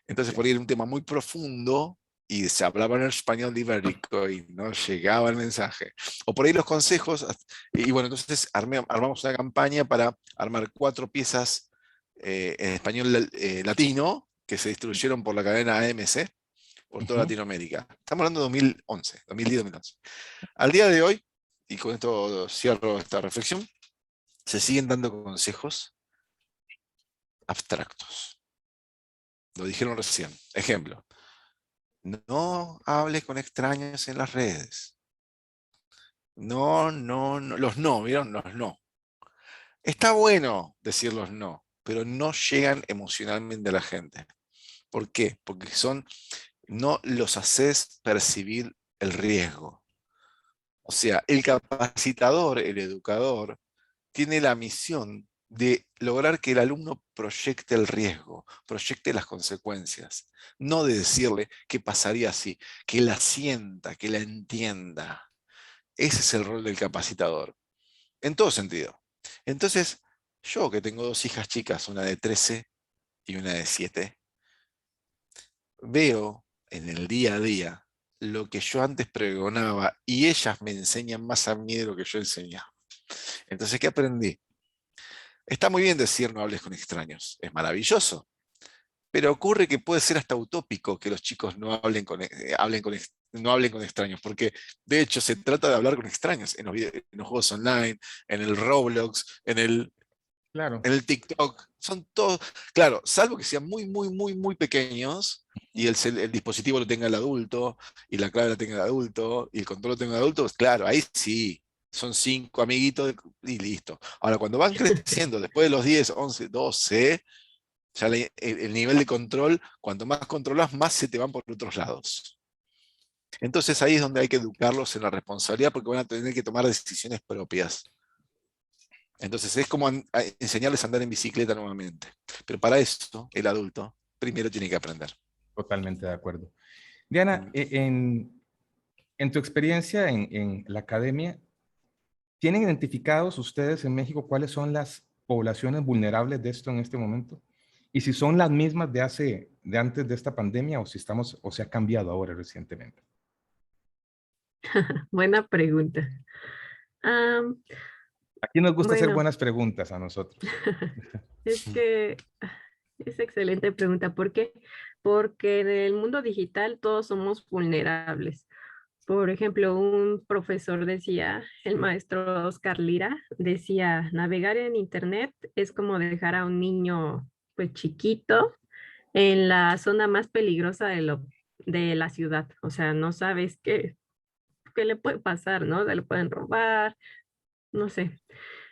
[SPEAKER 2] Entonces, por ahí era un tema muy profundo y se hablaba en el español ibérico y no llegaba el mensaje. O por ahí los consejos, y bueno, entonces armamos una campaña para armar 4 piezas en español latino que se distribuyeron por la cadena AMC por toda
[SPEAKER 1] Ujú.
[SPEAKER 2] Latinoamérica. Estamos hablando de 2011, 2010-2011. Al día de hoy, y con esto cierro esta reflexión, se siguen dando consejos abstractos. Lo dijeron recién. Ejemplo, no hables con extraños en las redes. No, los no, ¿vieron? Los no. Está bueno decir los no, pero no llegan emocionalmente a la gente. ¿Por qué? Porque no los haces percibir el riesgo. O sea, el capacitador, el educador, tiene la misión de lograr que el alumno proyecte el riesgo, proyecte las consecuencias, no de decirle qué pasaría si, que la sienta, que la entienda. Ese es el rol del capacitador, en todo sentido. Entonces, yo que tengo 2 hijas chicas, una de 13 y una de 7, veo en el día a día lo que yo antes pregonaba y ellas me enseñan más a mí de lo que yo enseñaba. Entonces, ¿qué aprendí? Está muy bien decir no hables con extraños, es maravilloso, pero ocurre que puede ser hasta utópico que los chicos no hablen con extraños, porque de hecho se trata de hablar con extraños en en los juegos online, en el Roblox,
[SPEAKER 1] Claro.
[SPEAKER 2] en el TikTok, son todos, claro, salvo que sean muy pequeños y el dispositivo lo tenga el adulto y la clave la tenga el adulto y el control lo tenga el adulto, pues claro, ahí sí, son 5 amiguitos y listo. Ahora, cuando van creciendo, después de los 10, 11, 12, ya el nivel de control, cuanto más controlas, más se te van por otros lados. Entonces ahí es donde hay que educarlos en la responsabilidad porque van a tener que tomar decisiones propias. Entonces es como enseñarles a andar en bicicleta nuevamente. Pero para eso, el adulto primero tiene que aprender.
[SPEAKER 1] Totalmente de acuerdo. Diana, en tu experiencia en la academia, ¿tienen identificados ustedes en México cuáles son las poblaciones vulnerables de esto en este momento? Y si son las mismas de antes de esta pandemia o si o se ha cambiado ahora recientemente.
[SPEAKER 3] Buena pregunta. Am,
[SPEAKER 1] Aquí nos gusta hacer
[SPEAKER 3] bueno,
[SPEAKER 1] buenas preguntas a nosotros.
[SPEAKER 3] es que Es excelente pregunta. ¿Por qué? Porque en el mundo digital todos somos vulnerables. Por ejemplo, un profesor decía, el maestro Oscar Lira, decía, navegar en Internet es como dejar a un niño pues chiquito en la zona más peligrosa de la ciudad. O sea, no sabes qué le puede pasar, ¿no? Se le pueden robar, no sé.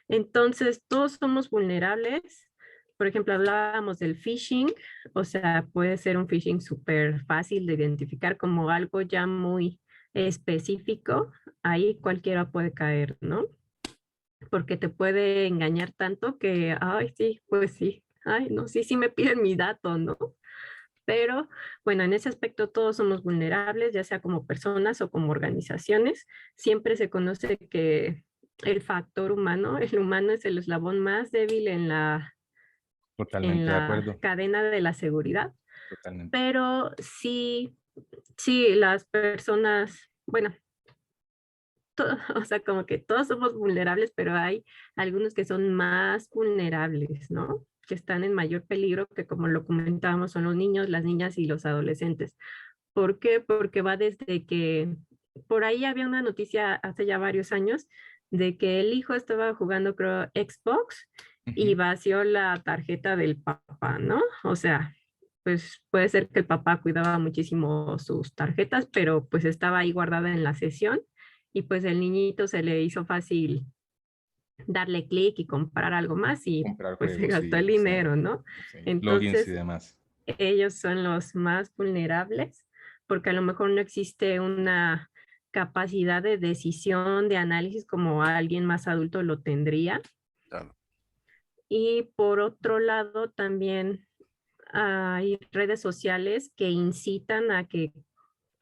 [SPEAKER 3] Entonces, todos somos vulnerables. Por ejemplo, hablábamos del phishing, o sea, puede ser un phishing súper fácil de identificar como algo ya muy específico. Ahí cualquiera puede caer, ¿no? Porque te puede engañar tanto que, ay, sí, pues sí, ay, no, sí, sí me piden mi dato, ¿no? Pero bueno, en ese aspecto todos somos vulnerables, ya sea como personas o como organizaciones. Siempre se conoce que el factor humano, el humano es el eslabón más débil en
[SPEAKER 1] Totalmente de
[SPEAKER 3] la
[SPEAKER 1] acuerdo.
[SPEAKER 3] cadena de la seguridad.
[SPEAKER 1] Totalmente.
[SPEAKER 3] Pero sí, sí, las personas, bueno, o sea, como que todos somos vulnerables, pero hay algunos que son más vulnerables, ¿no? Que están en mayor peligro, que como lo comentábamos, son los niños, las niñas y los adolescentes. ¿Por qué? Porque va desde que, por ahí había una noticia hace ya varios años de que el hijo estaba jugando, creo, Xbox y
[SPEAKER 1] Ujú.
[SPEAKER 3] vació la tarjeta del papá, ¿no? O sea, pues puede ser que el papá cuidaba muchísimo sus tarjetas, pero pues estaba ahí guardada en la sesión y pues el niñito se le hizo fácil darle clic y comprar algo más y
[SPEAKER 1] Comprar
[SPEAKER 3] pues se
[SPEAKER 1] juegos
[SPEAKER 3] gastó el
[SPEAKER 1] y sí,
[SPEAKER 3] dinero, ¿no?
[SPEAKER 1] sí, logins y
[SPEAKER 3] Entonces,
[SPEAKER 1] demás.
[SPEAKER 3] ellos son los más vulnerables porque a lo mejor no existe una capacidad de decisión, de análisis como alguien más adulto lo tendría.
[SPEAKER 2] Claro.
[SPEAKER 3] Y por otro lado, también hay redes sociales que incitan a que,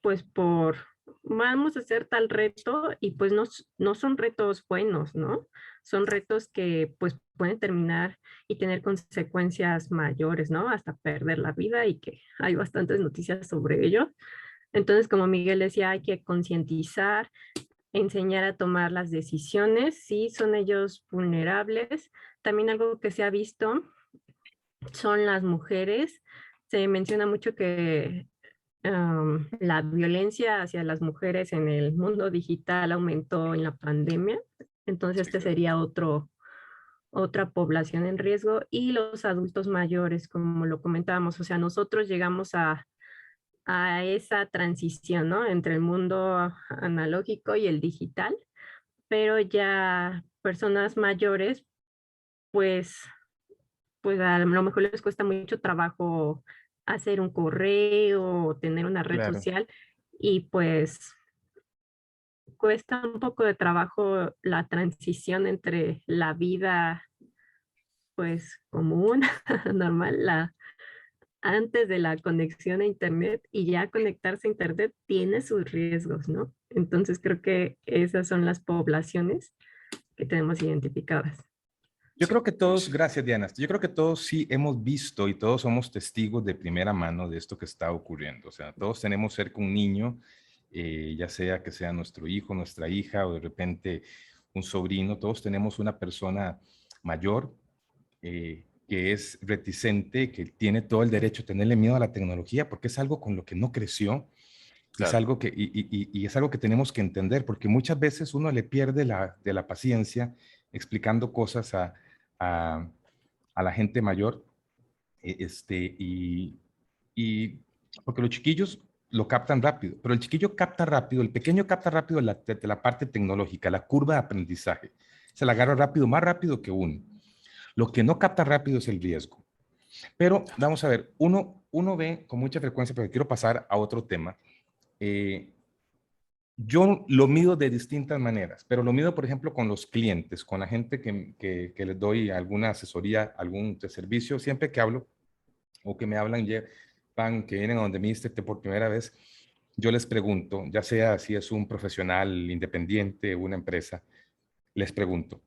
[SPEAKER 3] pues vamos a hacer tal reto y pues no son retos buenos, ¿no? Son retos que pues pueden terminar y tener consecuencias mayores, ¿no? Hasta perder la vida y que hay bastantes noticias sobre ello. Entonces, como Miguel decía, hay que concientizar, enseñar a tomar las decisiones. Sí, son ellos vulnerables. También algo que se ha visto son las mujeres. Se menciona mucho que la violencia hacia las mujeres en el mundo digital aumentó en la pandemia. Entonces,
[SPEAKER 2] Sí,
[SPEAKER 3] este
[SPEAKER 2] claro.
[SPEAKER 3] sería otra población en riesgo. Y los adultos mayores, como lo comentábamos, o sea, nosotros llegamos a esa transición, ¿no? Entre el mundo analógico y el digital, pero ya personas mayores, pues, pues a lo mejor les cuesta mucho trabajo hacer un correo o tener una red
[SPEAKER 1] Claro.
[SPEAKER 3] social y pues cuesta un poco de trabajo la transición entre la vida pues común, normal, antes de la conexión a Internet y ya conectarse a Internet tiene sus riesgos, ¿no? Entonces creo que esas son las poblaciones que tenemos identificadas.
[SPEAKER 1] Yo
[SPEAKER 2] Sí,
[SPEAKER 1] creo que todos,
[SPEAKER 2] coincido.
[SPEAKER 1] gracias Diana, yo creo que todos sí hemos visto y todos somos testigos de primera mano de esto que está ocurriendo. O sea, todos tenemos cerca un niño, ya sea que sea nuestro hijo, nuestra hija o de repente un sobrino, todos tenemos una persona mayor que es reticente, que tiene todo el derecho a tenerle miedo a la tecnología porque es algo con lo que no creció. Y es
[SPEAKER 2] Claro.
[SPEAKER 1] algo que, y es algo que tenemos que entender, porque muchas veces uno le pierde de la paciencia explicando cosas a, a la gente mayor, y porque los chiquillos lo captan rápido, pero el chiquillo capta rápido, el pequeño capta rápido de la parte tecnológica, la curva de aprendizaje. Se la agarra rápido, más rápido que uno. Lo que no capta rápido es el riesgo. Pero vamos a ver, uno ve con mucha frecuencia, porque quiero pasar a otro tema. Yo lo mido de distintas maneras, pero lo mido, por ejemplo, con los clientes, con la gente que les doy alguna asesoría, algún servicio, siempre que hablo o que me hablan, van, que vienen a donde me diste por primera vez, yo les pregunto, ya sea si es un profesional independiente o una empresa, les pregunto,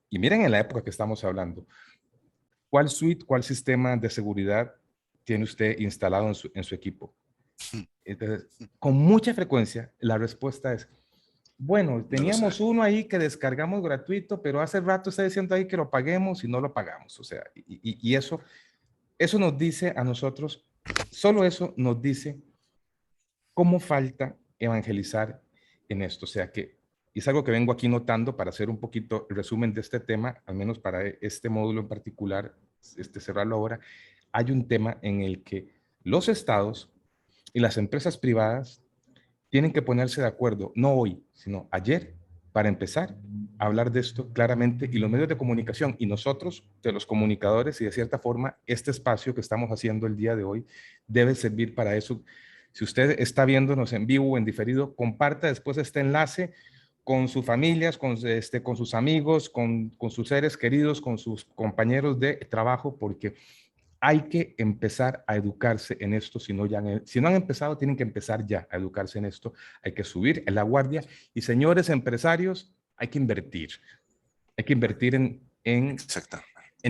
[SPEAKER 1] y miren en la época que estamos hablando, ¿cuál suite, cuál sistema de seguridad tiene usted instalado en su equipo? Entonces, con mucha frecuencia, la respuesta es, bueno,
[SPEAKER 2] No lo sé.
[SPEAKER 1] teníamos uno ahí que descargamos gratuito, pero hace rato está diciendo ahí que lo paguemos y no lo pagamos. O sea, y eso eso nos dice a nosotros, solo eso nos dice cómo falta evangelizar en esto. O sea que, y es algo que vengo aquí notando para hacer un poquito el resumen de este tema, al menos para este módulo en particular, cerrarlo ahora, hay un tema en el que los estados y las empresas privadas tienen que ponerse de acuerdo, no hoy, sino ayer, para empezar a hablar de esto claramente, y los medios de comunicación y nosotros, de los comunicadores, y de cierta forma, este espacio que estamos haciendo el día de hoy debe servir para eso. Si usted está viéndonos en vivo o en diferido, comparta después este enlace con sus familias, con sus amigos, con sus seres queridos, con sus compañeros de trabajo, porque hay que empezar a educarse en esto. Si no han empezado, tienen que empezar ya a educarse en esto. Hay que subir en la guardia. Y señores empresarios, hay que invertir. Hay que invertir en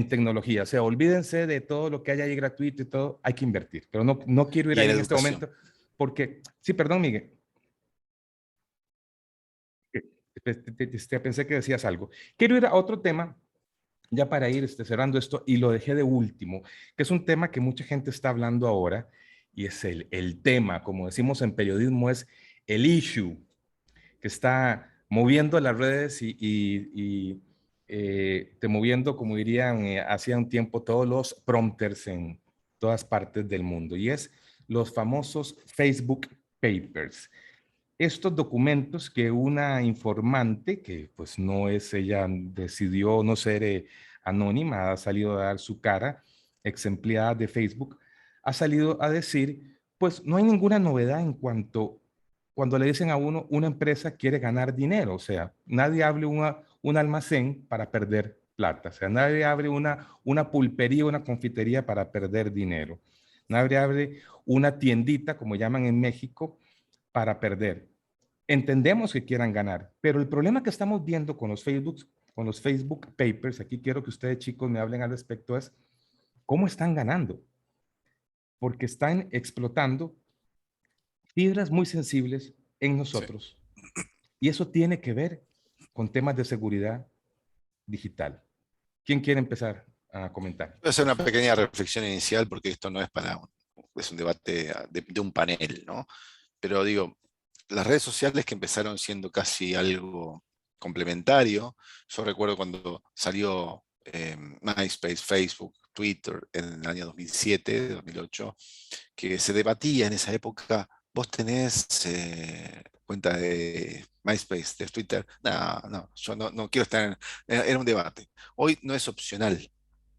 [SPEAKER 1] tecnología. O sea, olvídense de todo lo que hay ahí gratuito y todo. Hay que invertir. Pero no quiero ir ahí en este momento porque, sí, perdón, Miguel. Pensé que decías algo. Quiero ir a otro tema ya para ir cerrando esto, y lo dejé de último, que es un tema que mucha gente está hablando ahora, y es el tema, como decimos en periodismo, es el issue que está moviendo las redes te moviendo, como dirían hacía un tiempo, todos los prompters en todas partes del mundo, y es los famosos Facebook Papers. Estos documentos que una informante, que pues no es ella, decidió no ser anónima, ha salido a dar su cara, ex empleada de Facebook, ha salido a decir, pues no hay ninguna novedad en cuando le dicen a uno, una empresa quiere ganar dinero. O sea, nadie abre un almacén para perder plata. O sea, nadie abre una pulpería, una confitería para perder dinero. Nadie abre una tiendita, como llaman en México, para perder. Entendemos que quieran ganar, pero el problema que estamos viendo con los Facebook Papers, aquí quiero que ustedes, chicos, me hablen al respecto, es cómo están ganando, porque están explotando fibras muy sensibles en nosotros, sí. Y eso tiene que ver con temas de seguridad digital. ¿Quién quiere empezar a comentar?
[SPEAKER 2] Voy a hacer una pequeña reflexión inicial, porque esto no es es un debate de un panel, ¿no? Pero digo, las redes sociales, que empezaron siendo casi algo complementario. Yo recuerdo cuando salió MySpace, Facebook, Twitter en el año 2007, 2008, que se debatía en esa época: ¿vos tenés cuenta de MySpace, de Twitter? No, yo no quiero estar era un debate. Hoy no es opcional.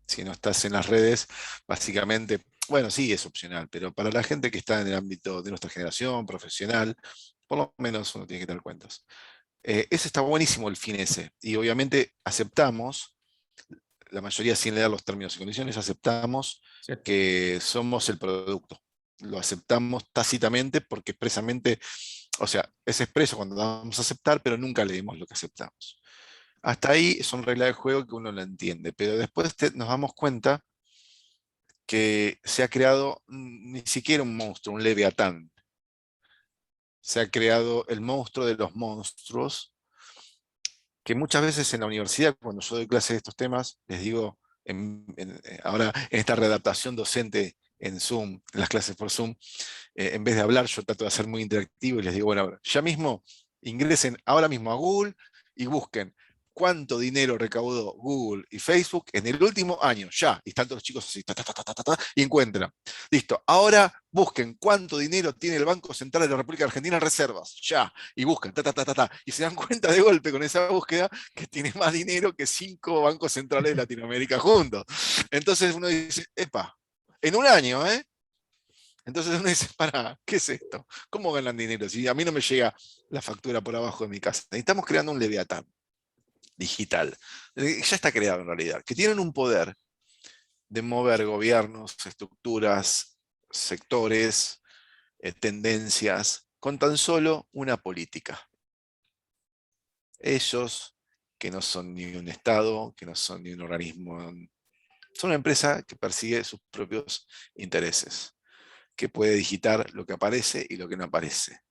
[SPEAKER 2] Si no estás en las redes, básicamente, bueno, sí es opcional, pero para la gente que está en el ámbito de nuestra generación profesional, por lo menos uno tiene que tener cuentas. Ese está buenísimo, el fin ese. Y obviamente aceptamos, la mayoría sin leer los términos y condiciones, aceptamos que somos el producto. Lo aceptamos tácitamente porque expresamente, o sea, es expreso cuando vamos a aceptar, pero nunca leemos lo que aceptamos. Hasta ahí son reglas de juego que uno lo entiende, pero después nos damos cuenta que se ha creado ni siquiera un monstruo, un leviatán. Se ha creado el monstruo de los monstruos, que muchas veces en la universidad, cuando yo doy clases de estos temas, les digo, ahora en esta readaptación docente en Zoom, en las clases por Zoom, en vez de hablar, yo trato de ser muy interactivo y les digo, bueno, ya mismo ingresen ahora mismo a Google y busquen cuánto dinero recaudó Google y Facebook en el último año, ya. Y están todos los chicos así, y encuentran. Listo, ahora busquen cuánto dinero tiene el Banco Central de la República Argentina en reservas, ya. Y buscan, y se dan cuenta de golpe con esa búsqueda que tiene más dinero que 5 bancos centrales de Latinoamérica juntos. Entonces uno dice, epa, en un año, ¿eh? Entonces uno dice, ¿qué es esto? ¿Cómo ganan dinero? Si a mí no me llega la factura por abajo de mi casa. Estamos creando un leviatán digital. Ya está creado en realidad. Que tienen un poder de mover gobiernos, estructuras, sectores, tendencias, con tan solo una política. Ellos, que no son ni un Estado, que no son ni un organismo, son una empresa que persigue sus propios intereses, que puede digitar lo que aparece y lo que no aparece,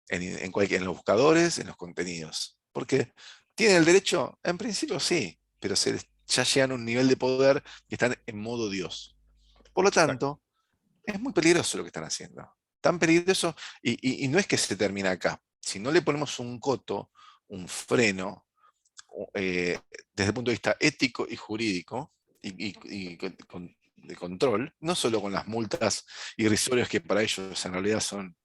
[SPEAKER 2] en los buscadores, en los contenidos. Porque ¿tienen el derecho? En principio sí, pero ya llegan a un nivel de poder que están en modo Dios. Por lo
[SPEAKER 1] Exacto.
[SPEAKER 2] tanto, es muy peligroso lo que están haciendo. Tan peligroso, y no es que se termina acá. Si no le ponemos un coto, un freno, desde el punto de vista ético y jurídico, de control, no solo con las multas irrisorias que para ellos en realidad son,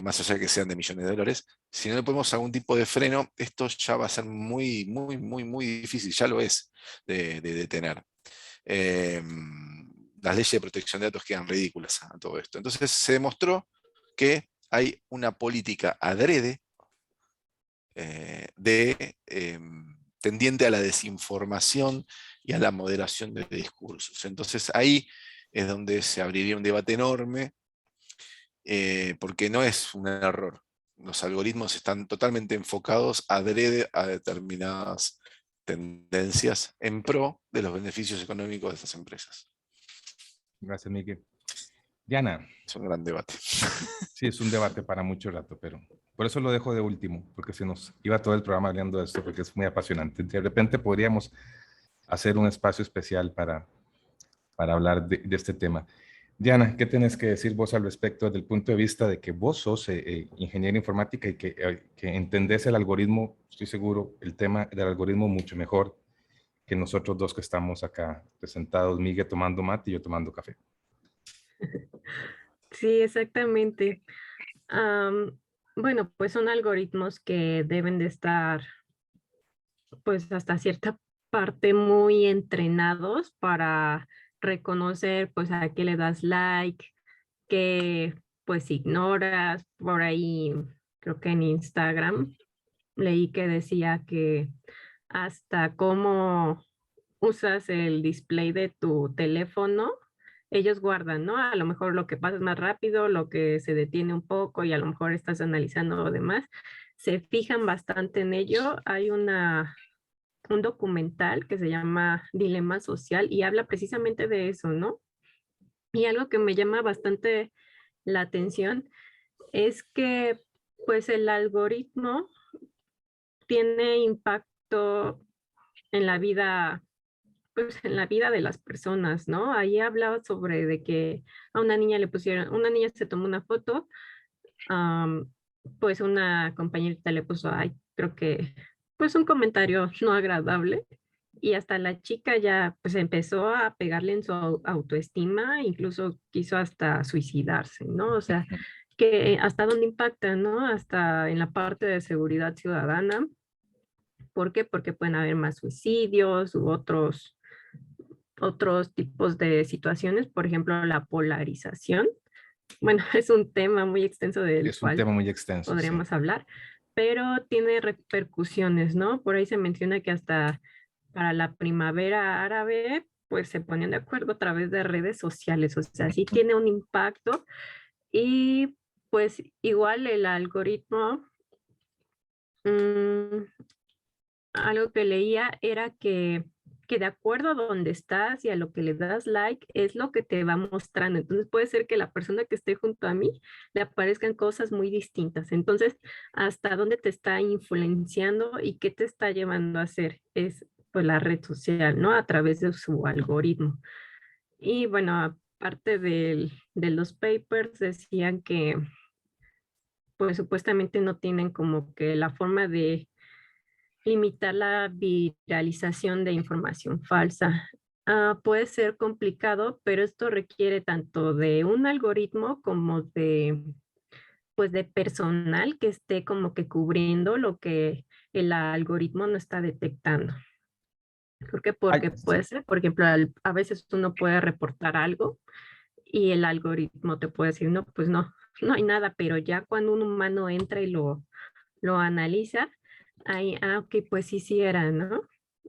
[SPEAKER 2] más allá de que sean de millones de dólares, si no le ponemos algún tipo de freno, esto ya va a ser muy, muy, muy, muy difícil, ya lo es, de detener. Eh, las leyes de protección de datos quedan ridículas a todo esto. Entonces se demostró que hay una política adrede tendiente a la desinformación y a la moderación de discursos. Entonces ahí es donde se abriría un debate enorme, porque no es un error. Los algoritmos están totalmente enfocados adrede a determinadas tendencias en pro de los beneficios económicos de estas empresas.
[SPEAKER 1] Gracias, Miguel. Diana.
[SPEAKER 2] Es un gran debate.
[SPEAKER 1] Sí, es un debate para mucho rato, pero por eso lo dejo de último, porque se nos iba todo el programa hablando de esto, porque es muy apasionante. De repente podríamos hacer un espacio especial para hablar de este tema. Diana, ¿qué tienes que decir vos al respecto desde el punto de vista de que vos sos ingeniera informática y que entendés el algoritmo, estoy seguro, el tema del algoritmo mucho mejor que nosotros dos que estamos acá presentados, Miguel tomando mate y yo tomando café?
[SPEAKER 3] Sí, exactamente. Bueno, pues son algoritmos que deben de estar, pues hasta cierta parte muy entrenados para reconocer, pues a qué le das like, qué pues ignoras. Por ahí, creo que en Instagram leí que decía que hasta cómo usas el display de tu teléfono, ellos guardan, ¿no? A lo mejor lo que pasa es más rápido, lo que se detiene un poco y a lo mejor estás analizando lo demás. Se fijan bastante en ello. Hay un documental que se llama Dilema Social y habla precisamente de eso, ¿no? Y algo que me llama bastante la atención es que pues el algoritmo tiene impacto en la vida, pues en la vida de las personas, ¿no? Ahí hablaba sobre de que a una niña le pusieron, una niña se tomó una foto, am, pues una compañerita le puso, ay, creo que, pues un comentario no agradable. Y hasta la chica ya pues empezó a pegarle en su autoestima, incluso quiso hasta suicidarse, ¿no? O sea, que hasta dónde impacta, ¿no? Hasta en la parte de seguridad ciudadana. ¿Por qué? Porque pueden haber más suicidios u otros tipos de situaciones, por ejemplo, la polarización. Bueno, es un tema muy extenso del
[SPEAKER 1] Es un
[SPEAKER 3] cual
[SPEAKER 1] tema muy extenso, sí.
[SPEAKER 3] podríamos hablar, pero tiene repercusiones, ¿no? Por ahí se menciona que hasta para la primavera árabe, pues se ponían de acuerdo a través de redes sociales, o sea, sí tiene un impacto y pues igual el algoritmo, mmm, algo que leía era que de acuerdo a dónde estás y a lo que le das like es lo que te va mostrando. Entonces puede ser que la persona que esté junto a mí le aparezcan cosas muy distintas. Entonces, ¿hasta dónde te está influenciando y qué te está llevando a hacer? Es pues la red social, ¿no? A través de su algoritmo. Y bueno, aparte de los papers decían que pues supuestamente no tienen como que la forma de limitar la viralización de información falsa. Puede ser complicado, pero esto requiere tanto de un algoritmo como pues de personal que esté como que cubriendo lo que el algoritmo no está detectando. ¿Por qué?
[SPEAKER 1] Ay,
[SPEAKER 3] Porque puede
[SPEAKER 1] sí.
[SPEAKER 3] ser, por ejemplo, a veces uno puede reportar algo y el algoritmo te puede decir, no, pues no, no hay nada, pero ya cuando un humano entra y lo analiza, ahí, ok, pues sí, sí era, ¿no?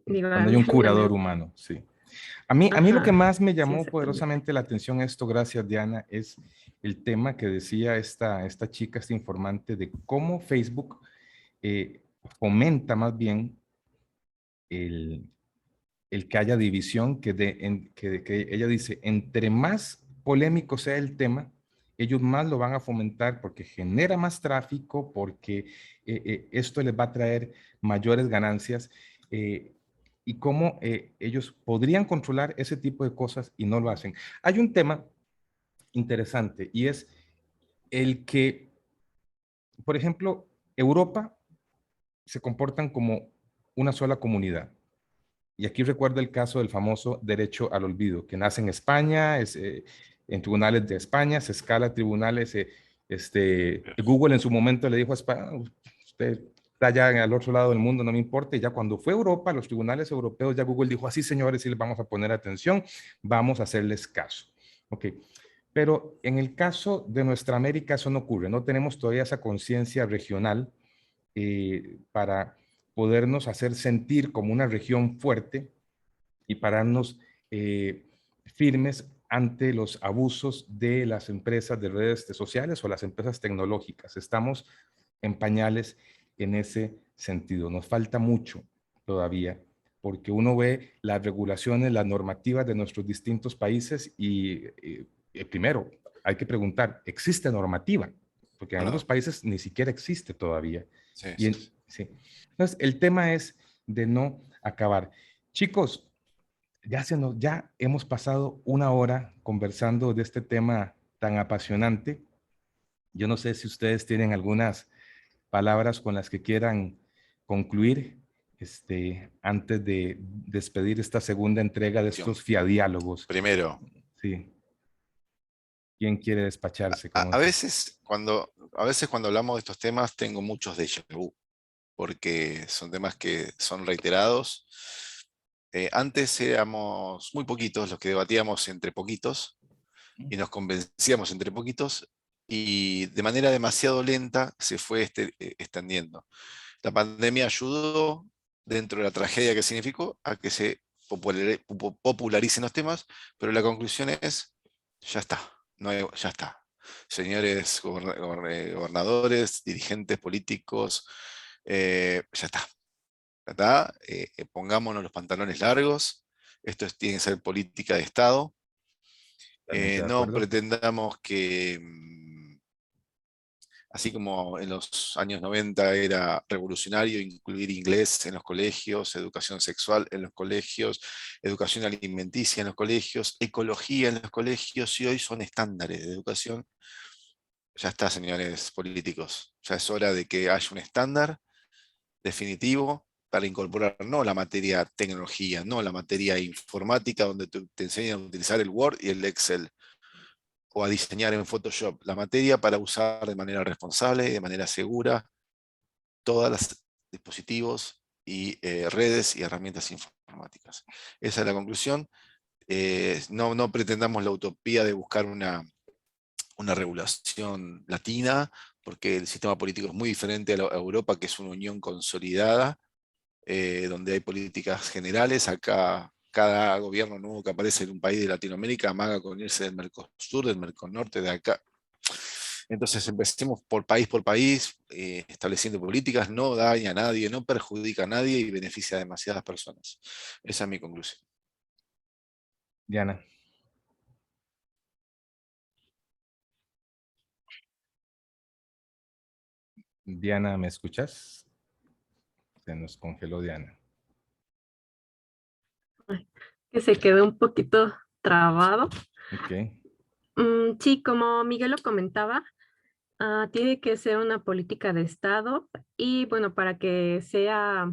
[SPEAKER 3] Digo, a
[SPEAKER 1] Cuando hay
[SPEAKER 3] mí
[SPEAKER 1] un
[SPEAKER 3] ya
[SPEAKER 1] curador
[SPEAKER 3] me...
[SPEAKER 1] humano, sí. A mí lo que
[SPEAKER 3] Ajá,
[SPEAKER 1] más me
[SPEAKER 3] sí,
[SPEAKER 1] llamó
[SPEAKER 3] exactamente.
[SPEAKER 1] poderosamente la atención esto, gracias Diana, es el tema que decía esta chica, esta informante, de cómo Facebook fomenta más bien el, el que haya división, que ella dice, entre más polémico sea el tema, ellos más lo van a fomentar porque genera más tráfico, porque esto les va a traer mayores ganancias. y cómo ellos podrían controlar ese tipo de cosas y no lo hacen. Hay un tema interesante y es el que, por ejemplo, Europa se comportan como una sola comunidad. Y aquí recuerdo el caso del famoso derecho al olvido, que nace en España, en tribunales de España, se escala a tribunales. Google en su momento le dijo a España: usted está ya al otro lado del mundo, no me importa. Y ya cuando fue Europa, los tribunales europeos, ya Google dijo: así, señores, sí les vamos a poner atención, vamos a hacerles caso. Ok. Pero en el caso de nuestra América eso no ocurre, no tenemos todavía esa conciencia regional para podernos hacer sentir como una región fuerte y pararnos firmes ante los abusos de las empresas de redes sociales o las empresas tecnológicas. Estamos en pañales en ese sentido. Nos falta mucho todavía, porque uno ve las regulaciones, las normativas de nuestros distintos países y primero hay que preguntar, ¿existe normativa? Porque en
[SPEAKER 2] No,
[SPEAKER 1] algunos
[SPEAKER 2] no.
[SPEAKER 1] países ni siquiera existe todavía.
[SPEAKER 2] Sí,
[SPEAKER 1] Y
[SPEAKER 2] sí.
[SPEAKER 1] sí. Entonces, el tema es de no acabar. Chicos, ya hemos pasado una hora conversando de este tema tan apasionante. Yo no sé si ustedes tienen algunas palabras con las que quieran concluir antes de despedir esta segunda entrega de estos fiadiálogos.
[SPEAKER 2] Primero,
[SPEAKER 1] Sí. ¿Quién quiere despacharse? Como
[SPEAKER 2] a veces cuando hablamos de estos temas tengo muchos déjà vu, porque son temas que son reiterados. Antes éramos muy poquitos los que debatíamos entre poquitos y nos convencíamos entre poquitos, y de manera demasiado lenta se fue extendiendo. La pandemia ayudó, dentro de la tragedia que significó, a que se popularicen los temas, pero la conclusión es: ya está, ya está. Señores gobernadores, dirigentes políticos, ya está. Ya está. Pongámonos los pantalones largos. Esto tiene que ser política de Estado.
[SPEAKER 1] totalmente de
[SPEAKER 2] No
[SPEAKER 1] acuerdo.
[SPEAKER 2] pretendamos que, así como en los años 90 era revolucionario incluir inglés en los colegios, educación sexual en los colegios, educación alimenticia en los colegios, ecología en los colegios, y hoy son estándares de educación. Ya está, señores políticos. Ya es hora de que haya un estándar definitivo para incorporar no la materia tecnología, no la materia informática, donde te enseñan a utilizar el Word y el Excel, o a diseñar en Photoshop, la materia para usar de manera responsable y de manera segura todos los dispositivos y redes y herramientas informáticas. Esa es la conclusión. No pretendamos la utopía de buscar una regulación latina, porque el sistema político es muy diferente a Europa, que es una unión consolidada, donde hay políticas generales. Acá cada gobierno nuevo que aparece en un país de Latinoamérica amaga con irse del Mercosur, del Merconorte, de acá. Entonces empecemos por país, estableciendo políticas. No daña a nadie, no perjudica a nadie y beneficia a demasiadas personas. Esa es mi conclusión.
[SPEAKER 1] Diana. Diana, ¿me escuchas? Se nos congeló Diana.
[SPEAKER 3] Ay, que se quedó un poquito trabado.
[SPEAKER 1] Ok.
[SPEAKER 3] Sí, como Miguel lo comentaba, tiene que ser una política de Estado y bueno, para que sea,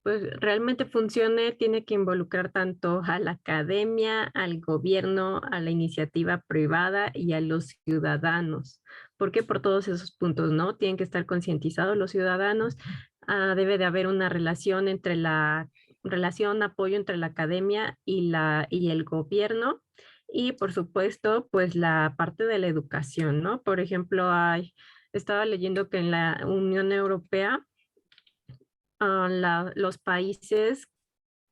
[SPEAKER 3] pues realmente funcione, tiene que involucrar tanto a la academia, al gobierno, a la iniciativa privada y a los ciudadanos. ¿Por qué? Por todos esos puntos, ¿no? Tienen que estar concientizados los ciudadanos. Debe de haber una relación entre apoyo entre la academia y el gobierno. Y por supuesto, pues la parte de la educación, ¿no? Por ejemplo, estaba leyendo que en la Unión Europea los países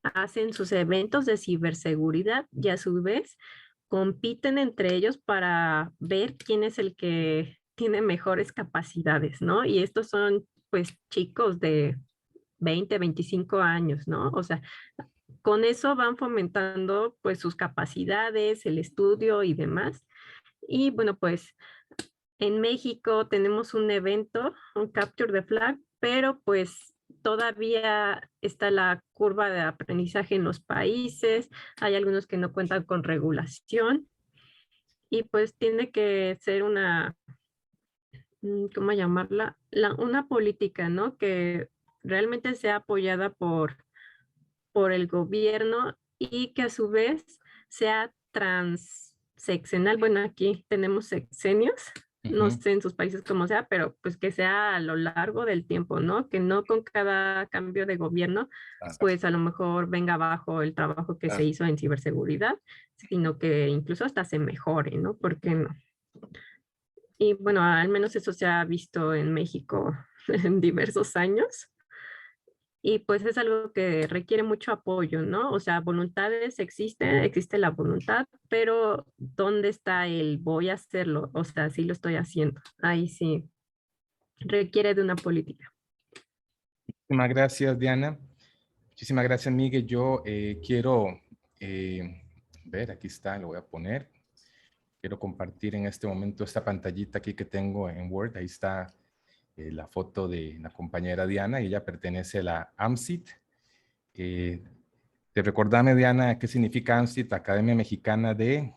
[SPEAKER 3] hacen sus eventos de ciberseguridad y a su vez compiten entre ellos para ver quién es el que tiene mejores capacidades, ¿no? Y estos son pues chicos de 20, 25 años, ¿no? O sea, con eso van fomentando pues sus capacidades, el estudio y demás. Y bueno, pues en México tenemos un evento, un Capture the Flag, pero pues todavía está la curva de aprendizaje en los países, hay algunos que no cuentan con regulación y pues tiene que ser una, ¿cómo llamarla? Una política, ¿no? Que realmente sea apoyada por el gobierno y que a su vez sea transseccional. Bueno, aquí tenemos sexenios, no sé en sus países cómo sea, pero pues que sea a lo largo del tiempo, ¿no? Que no con cada cambio de gobierno, pues a lo mejor venga abajo el trabajo que se hizo en ciberseguridad, sino que incluso hasta se mejore, ¿no? ¿Por qué no? Y bueno, al menos eso se ha visto en México en diversos años. Y pues es algo que requiere mucho apoyo, ¿no? O sea, voluntades existe la voluntad, pero ¿dónde está el voy a hacerlo? O sea, sí lo estoy haciendo. Ahí sí, requiere de una política.
[SPEAKER 1] Muchísimas gracias, Diana. Muchísimas gracias, Miguel. Yo quiero ver, aquí está, lo voy a poner. Quiero compartir en este momento esta pantallita aquí que tengo en Word. Ahí está la foto de la compañera Diana. Ella pertenece a la AMSIT. ¿Te recordame, Diana, qué significa AMSIT, Academia Mexicana de...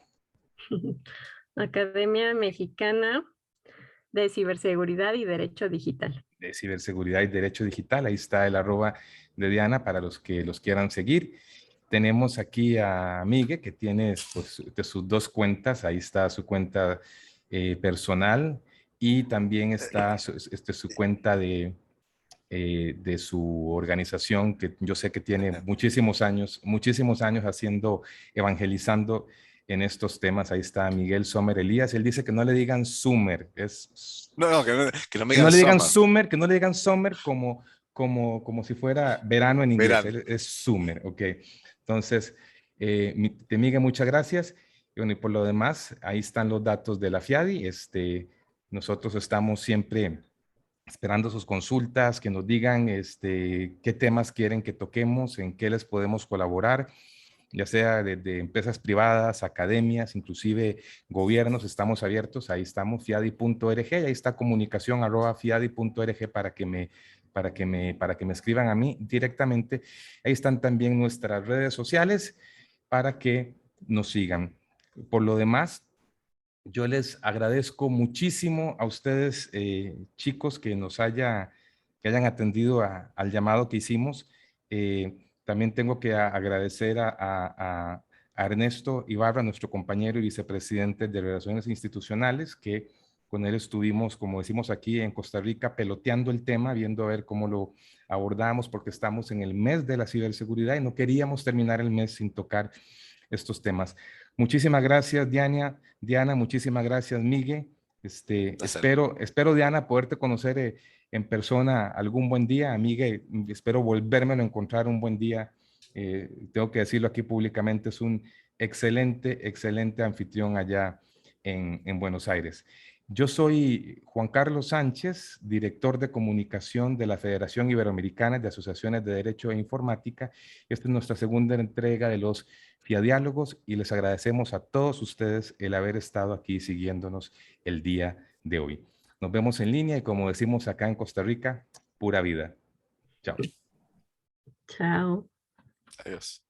[SPEAKER 3] Academia Mexicana de Ciberseguridad y Derecho Digital.
[SPEAKER 1] De Ciberseguridad y Derecho Digital. Ahí está el @ de Diana para los que los quieran seguir. Tenemos aquí a Miguel, que tiene pues, de sus dos cuentas. Ahí está su cuenta personal y también está su cuenta de su organización, que yo sé que tiene muchísimos años haciendo, evangelizando en estos temas. Ahí está Miguel Sommer Elías. Él dice que no le digan Summer,
[SPEAKER 2] que no me
[SPEAKER 1] que no
[SPEAKER 2] digan
[SPEAKER 1] le digan
[SPEAKER 2] summer.
[SPEAKER 1] Summer, que no le digan Summer como si fuera verano en inglés.
[SPEAKER 2] Verano.
[SPEAKER 1] Es Summer, ok. Entonces, Miguel, muchas gracias. Y bueno, y por lo demás, ahí están los datos de la FIADI. Nosotros estamos siempre esperando sus consultas, que nos digan qué temas quieren que toquemos, en qué les podemos colaborar, ya sea de empresas privadas, academias, inclusive gobiernos. Estamos abiertos. Ahí estamos, fiadi.org, y ahí está comunicación @fiadi.org para que me escriban a mí directamente. Ahí están también nuestras redes sociales para que nos sigan. Por lo demás, yo les agradezco muchísimo a ustedes, chicos, que hayan atendido al llamado que hicimos. También tengo que agradecer a Ernesto Ibarra, nuestro compañero y vicepresidente de Relaciones Institucionales, que con él estuvimos, como decimos aquí en Costa Rica, peloteando el tema, viendo a ver cómo lo abordamos, porque estamos en el mes de la ciberseguridad y no queríamos terminar el mes sin tocar estos temas. Muchísimas gracias, Diana, muchísimas gracias, Miguel. Espero, Diana, poderte conocer en persona algún buen día. Miguel, espero volvérmelo a encontrar un buen día. Tengo que decirlo aquí públicamente, es un excelente anfitrión allá en Buenos Aires. Yo soy Juan Carlos Sánchez, director de comunicación de la Federación Iberoamericana de Asociaciones de Derecho e Informática. Esta es nuestra segunda entrega de los FIADiálogos y les agradecemos a todos ustedes el haber estado aquí siguiéndonos el día de hoy. Nos vemos en línea y, como decimos acá en Costa Rica, pura vida. Chao.
[SPEAKER 3] Chao.
[SPEAKER 2] Adiós.